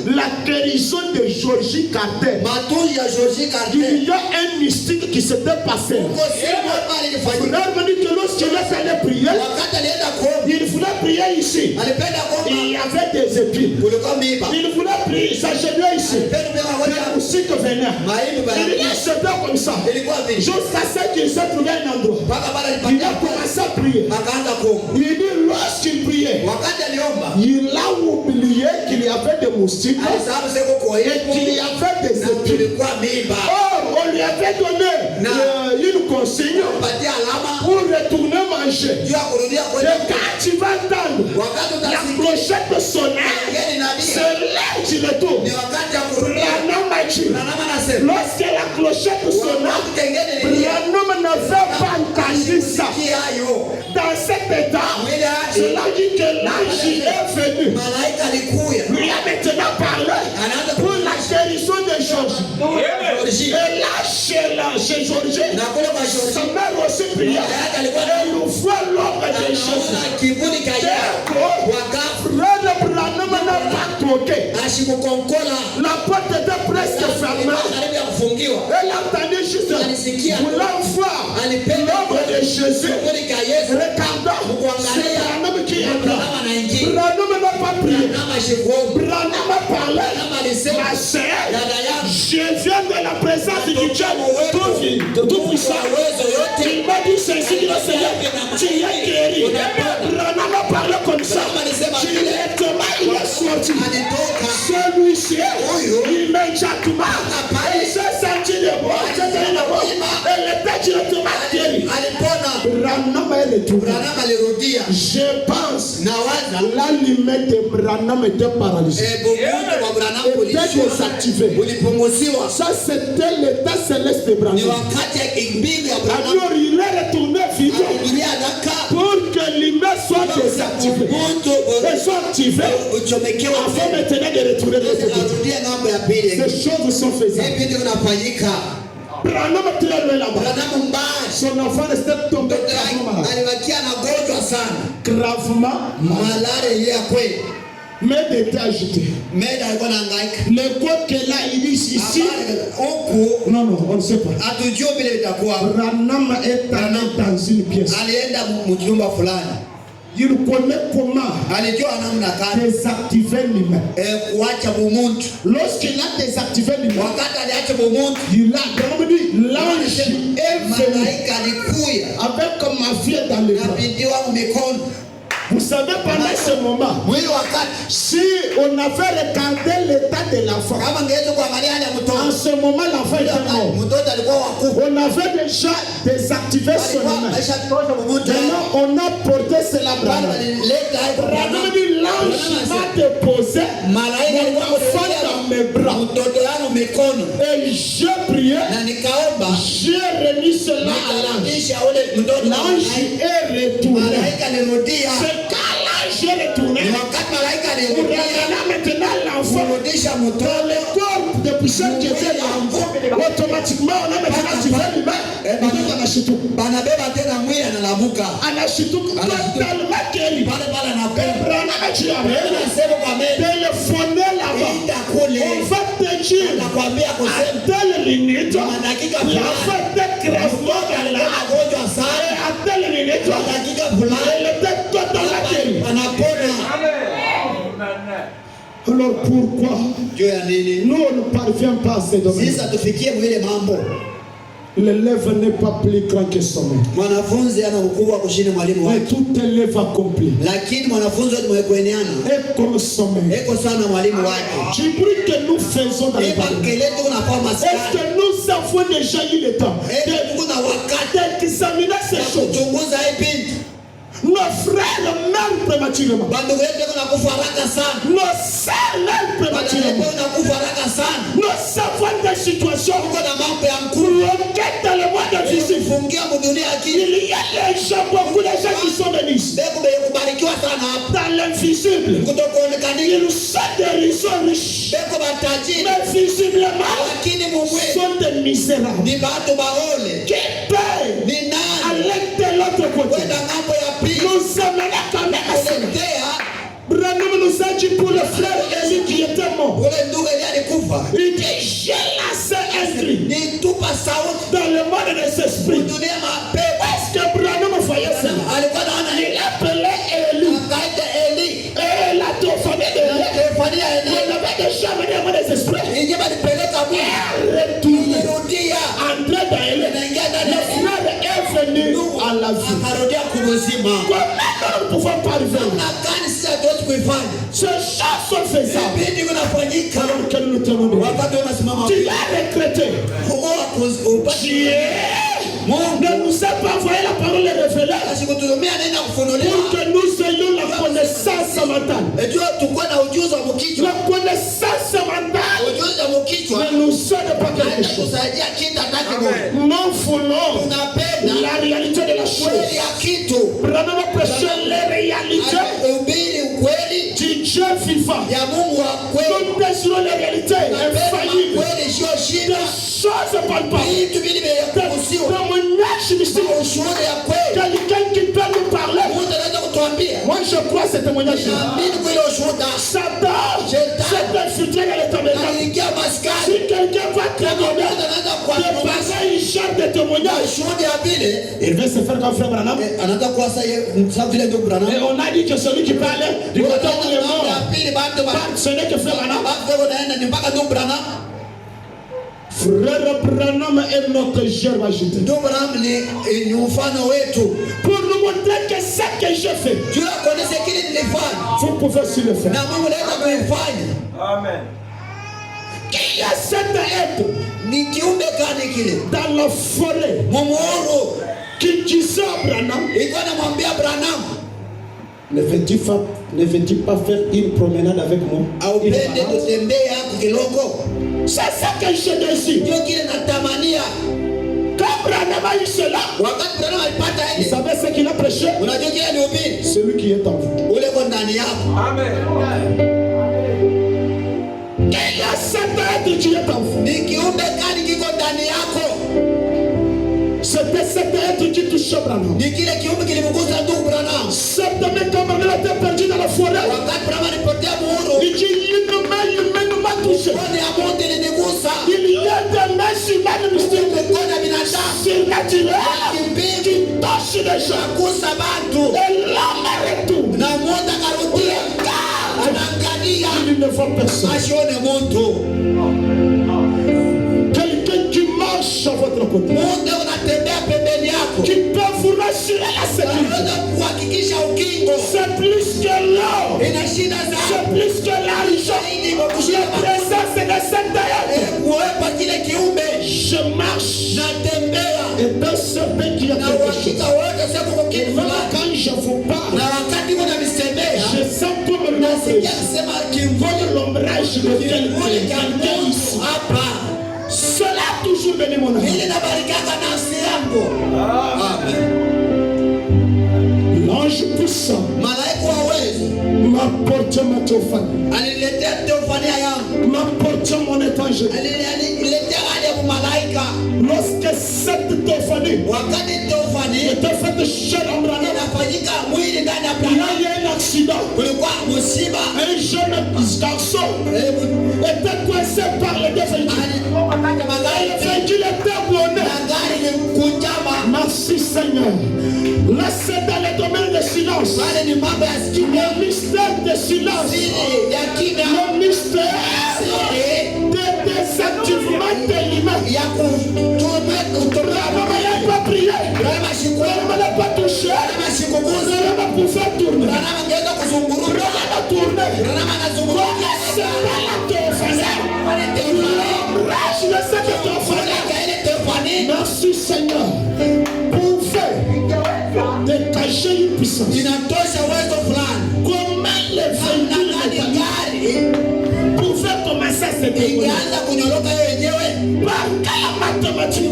la guérison de Georgie Carter, il y a un mystique qui s'était passé. Vous avez dit que lorsqu'il est allé prier, il voulait prier ici. Il y avait des épines. Il voulait prier, ça s'agenouillait ici. Les moustiques venaient. Il s'était comme ça. Jusqu'à ce qu'il s'est trouvé un endroit. Il a commencé à prier. Il dit lorsqu'il priait, il a oublié qu'il y avait des moustiques et qu'il y avait des épines. Or, on lui avait donné une consigne pour retourner manger. Et quand tu vas entendre la clochette sonner, c'est là que tu retournes. Lorsque la clochette sonna, Branham n'avait pas entendu ça. Dans cet état, cela dit que l'ange est venu. Lui a maintenant parlé pour la guérison de Georgie. Et là, chez Georgie, sa mère aussi priait. Elle nous voit l'ombre des choses. Frère Branham n'a pas toqué. La porte était presque fermée. Elle a entendu juste voulant voir l'ombre de Jésus, regardant, c'est un homme qui entra. Branham n'a pas prié. Branham a parlé. Ma sœur, je viens de la présence du Dieu tout puissant. Il m'a dit ceci, le Seigneur, tu es guéri. Branham a parlé comme ça. Directement, il est sorti. Celui-ci, immédiatement, il s'est senti de moi. Elle était directement guérie. Branham est retourné. Je pense l'allumette de Branham était paralysée. Était désactivé. Ça, c'était l'état céleste de Branham. Alors, il est retourné vivant pour que l'humain soit désactivé. Et soit activé afin maintenant de retourner de l'autre côté. Ces choses sont faisables. Branham était là-bas. Son enfant restait tombé gravement malade. L'aide était agitée. Le quoi qu'elle a, il dit ici. Non, on ne sait pas. Branham est allé dans une pièce. Il connaît comment désactiver l'humain. Lorsqu'il a désactivé l'humain, il a dit l'ange est venu avec ma fille dans le bras. Vous savez, pendant ce moment, si on avait regardé l'état de l'enfant, en ce moment, l'enfant était mort. On avait déjà désactivé son humain. Maintenant, on a porté cela à Branham. Branham dit, l'ange m'a déposé mon enfant dans mes bras. Et j'ai prié, j'ai remis cela à l'ange. L'ange est retourné. Quand l'ange est retourné, on a maintenant l'enfant dans le corps de puissance qui était là. Automatiquement, on a maintenant activé l'humain. Anashituk totalement guéri. Branham a dit téléphoner là-bas. On va te dire à telle minute, l'enfant était gravement malade. À telle minute, elle était totalement guérie. Alors pourquoi nous on ne parvient pas à ces domaines? L'élève n'est pas plus grand que son maître. Mais tout élève accompli est comme son maître. Du bruit que nous faisons dans le Bible, est-ce que nous avons déjà eu le temps d'examiner ces choses? Nos frères meurent prématurément. Nos sœurs meurent prématurément. Nous savons des situations dans le monde difficile. Il y a des gens, beaucoup de gens qui sont bénis dans l'invisible. Ils sont des riches, mais visiblement sont des misérables qui paient à l'aide de l'autre côté. Nous amenons quand même à cela. Branham nous a dit pour le frère Élie qui était mort. Il dit, j'ai lancé un cri dans le monde des esprits. Est-ce que Branham voyait cela? Il appelait Élie. Et la téléphonie de Élie. On avait déjà amené au monde des esprits. Et retourné. Entré dans Élie. Le frère est venu à la vie. Comment nous pouvons parvenir? Ces choses sont faisables. Alors que nous tenons de tu l'as regretté. Ne nous a pas envoyé la parole révélée pour que nous ayons la connaissance mentale. La connaissance mentale ne nous aide pas quelque chose. Nous voulons la réalité de la chose. Branham a prêché les réalités du Dieu vivant. Nous désirons les réalités infaillibles. Des choses palpables. Quelqu'un qui peut nous parler. Moi je crois ce témoignage. Satan s'est infiltré dans le tabernacle. Si quelqu'un va témoigner de pareilles choses, témoignage, il veut se faire comme frère Branham. Et on a dit que celui qui parlait du côté où il est mort, ce n'est que frère Branham. Frère Branham est notre cher majesté. Pour nous montrer que ce que j'ai fait, vous pouvez aussi le faire. Amen. Qui a cet être dans la forêt qui disait à Branham, ne veux-tu pas faire une promenade avec moi? C'est ça que je désire. Quand Branham a eu cela, vous savez ce qu'il a prêché? Celui qui est en vous. Amen. Quel est cet être qui est en vous? C'était cet être qui touchait Branham. Cet homme quand Branham était perdu dans la forêt, il dit, il ne m'a touché. Il y a des mains humaines surnaturelles qui touchent les gens. Et l'homme retourne. Il ne voit personne. Quelqu'un qui marche à votre côté, qui peut vous rassurer la sécurité. C'est plus que l'or, c'est plus que l'argent. La présence de cet être. Je marche et dans ce pays qui a quelque chose. Quand je vous parle, je sens comme l'ombrage de quelqu'un ici. Cela a toujours béni mon âme. L'ange puissant m'apporte ma théophanie. M'apporte mon évangile. Lorsque cette théophanie était faite chez Branham, il y a eu un accident. Un jeune garçon était coincé par les deux véhicules. Le véhicule était abandonné. Merci Seigneur. Laissez dans le domaine de silence. Le mystère de silence. Le mystère de désactivement de l'image. Branham n'a pas prié. Branham n'a pas touché. Branham a pu faire tourner. Branham a tourné. C'est pas la théophanie. L'ombrage de cette théophanie. Merci Seigneur. Pour faire dégager une puissance. Comment les véhicules pour faire commencer cette théophanie? Par quelle mathématique?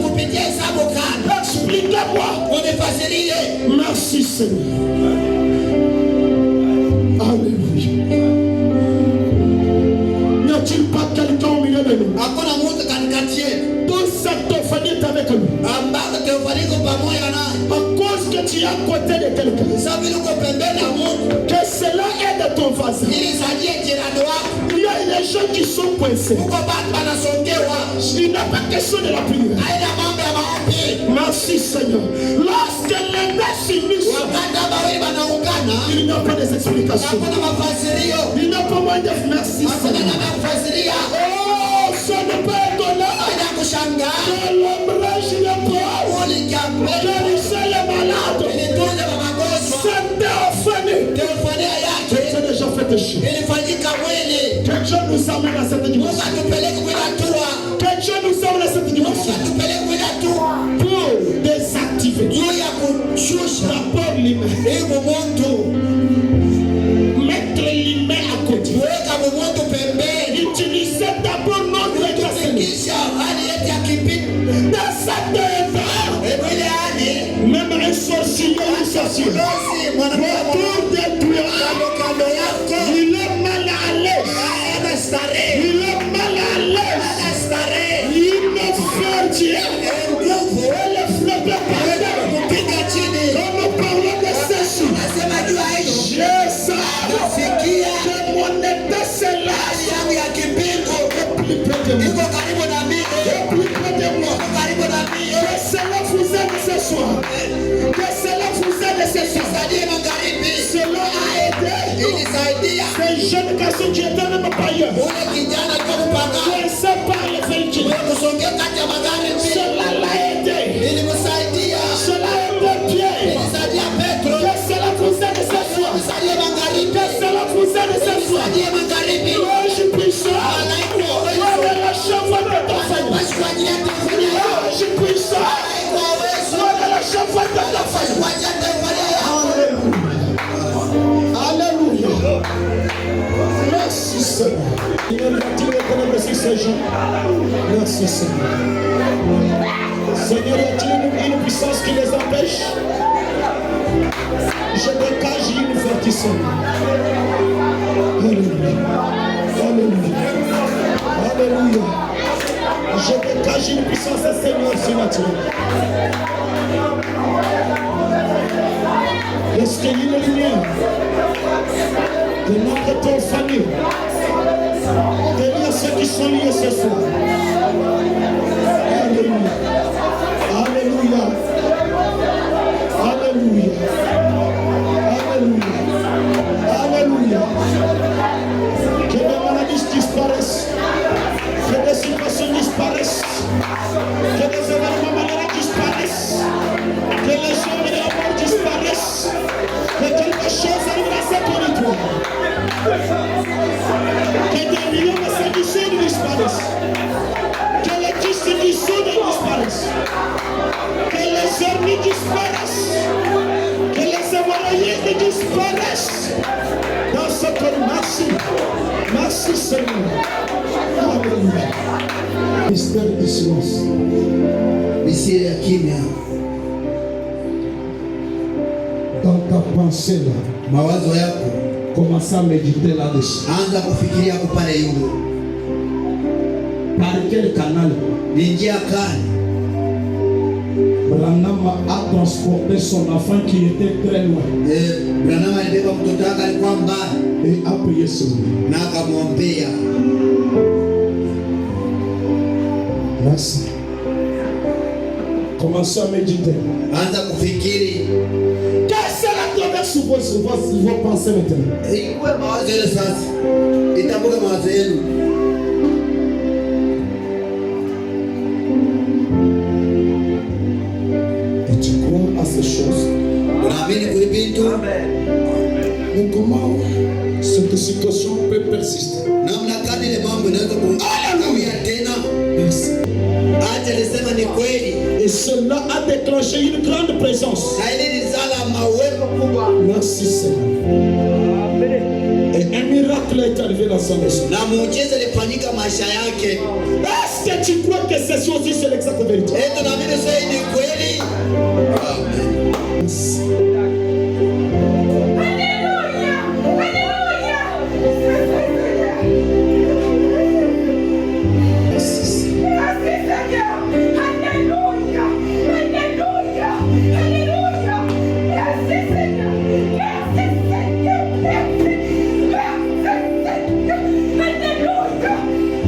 Expliquez-moi. Merci Seigneur. Alléluia. N'y a-t-il pas quelqu'un au milieu de nous? Toute cette théophanie est avec nous. À cause que tu es à côté de quelqu'un, que cela aide ton voisin. Il y a des gens qui sont coincés. Il n'a pas question de la prière. Merci Seigneur. Lorsque les deux s'unissent, il n'y a pas d'explication. Il n'y a pas moins de merci Seigneur. Oh, ça ne peut être étonnant. Que l'ombrage n'est pas. Guérissez les malades. C'est théophanie. Tu as déjà fait des choses. Que Dieu nous amène à cette dimension. Que Dieu nous amène à cette dimension. Pour désactiver. D'abord l'humain. Mettre l'humain à côté. Utiliser d'abord notre capacité. Dans cette œuvre, même un sorcier ou une sorcière, pour détruire, il est mal à l'aise. Il est mal à l'aise. Il me fait dire, elle est frappée par terre. Quand nous parlons de ceci, je sais que mon état c'est là. Plus près de moi. Plus près de moi. Que c'est là bailleurs. ule kijana kwa kupanga Coincé par les véhicules. kusongea kati ya magari mbili Cela l'a aidé. ilimsaidia Cela a aidé Pierre. ilisaidia Petro Que cela vous aide ce soir. ilisaidia magharibi Que cela vous aide ce soir. ilisaidia magharibi Ange puissant. Révélation de ta famille. basi kwa ajili ya taifa yako Ange puissant. kwa uwezo Révélation de ta famille. kwa ajili ya taifa yako. Alléluia. Merci Seigneur. Seigneur, va-t-il reconnaître aussi ces gens? Merci Seigneur. Seigneur, y a-t-il une puissance qui les empêche? Je dégage une Seigneur. Alléluia. Alléluia. Alléluia. Je dégage une puissance de Seigneur surnaturelle. Est-ce qu'il y a une lumière de notre famille? Derrière ceux qui sont liés ce soir. Alléluia. Alléluia. Alléluia. Alléluia. Alléluia. Que les maladies disparaissent. Que les situations disparaissent. Que les événements malades disparaissent. Que les gens de la mort disparaissent. Que quelque chose arrive à cette territoire. Que des millions de séductions disparaissent. Que les distributions disparaissent. Que les hernies disparaissent. Que les hémorroïdes disparaissent. Dans ce corps, merci. Merci Seigneur. Alléluia. Mystère du silence. Misiri ya kimya Dans ta pensée là, mawazo yako commence à méditer là-dessus. anza kufikiria kupale yule Par quel canal ni njia gani Branham a transporté son enfant qui était très loin Branham alibeba mtoto wake alikuwa mbali et a prié sur lui. na akamwombea. Merci. Commencez à méditer. Anza kufikiri Qu'est-ce que la traverse sur vos pensées maintenant? ikuwe mawazo yenu sasa, itambuke mawazo yenu. Et tu crois à ces choses. Unaamini kuli vitu Mais comment cette situation peut persister? namna gani ile mambo inaweza kukawia tena? Merci. Acha nisema ni kweli, Et cela a déclenché une grande présence. na ile ni sala mawepo kubwa, Merci Seigneur. Et un miracle est arrivé dans sa maison. na muujiza ilifanyika maisha yake. Est-ce que tu crois que c'est aussi c'est l'exacte vérité? Eto naamini sasa hii ni kweli. Amen. Merci. Merci Seigneur.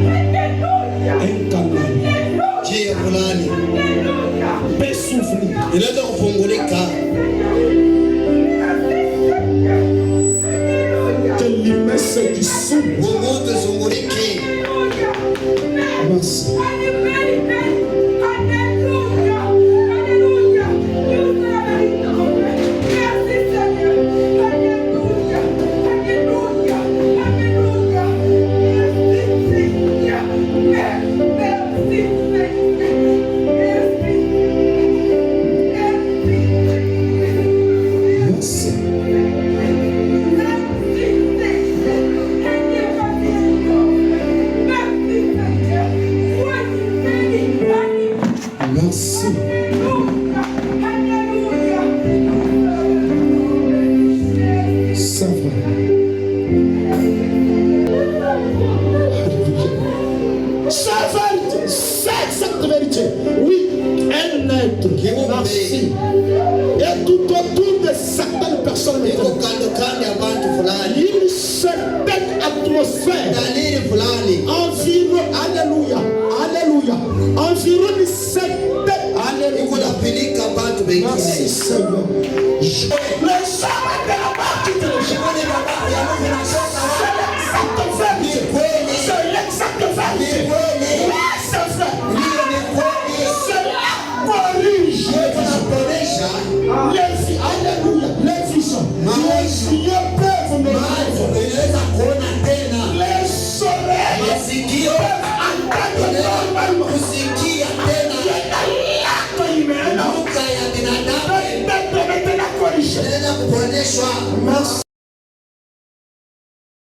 Un canal Njia fulani peut s'ouvrir. inaweza kufungulika, Que l'immense du sous. umoto zungulike. Merci. Merci. Merci. C'est vrai. C'est vérité. C'est exacte vérité. Oui, un être. Merci. Et tout autour de certaines personnes, Iko kando kando ya bantu fulani, une certaine atmosphère. dalili fulani Environ, alléluia, alléluia, environ une certaine, iko alléluia. napilika bantu Merci bengine. Seigneur. Les hommes de la mort qui te le Shikoni mabaya yangu yanatoka C'est l'exacte vérité. kweli Les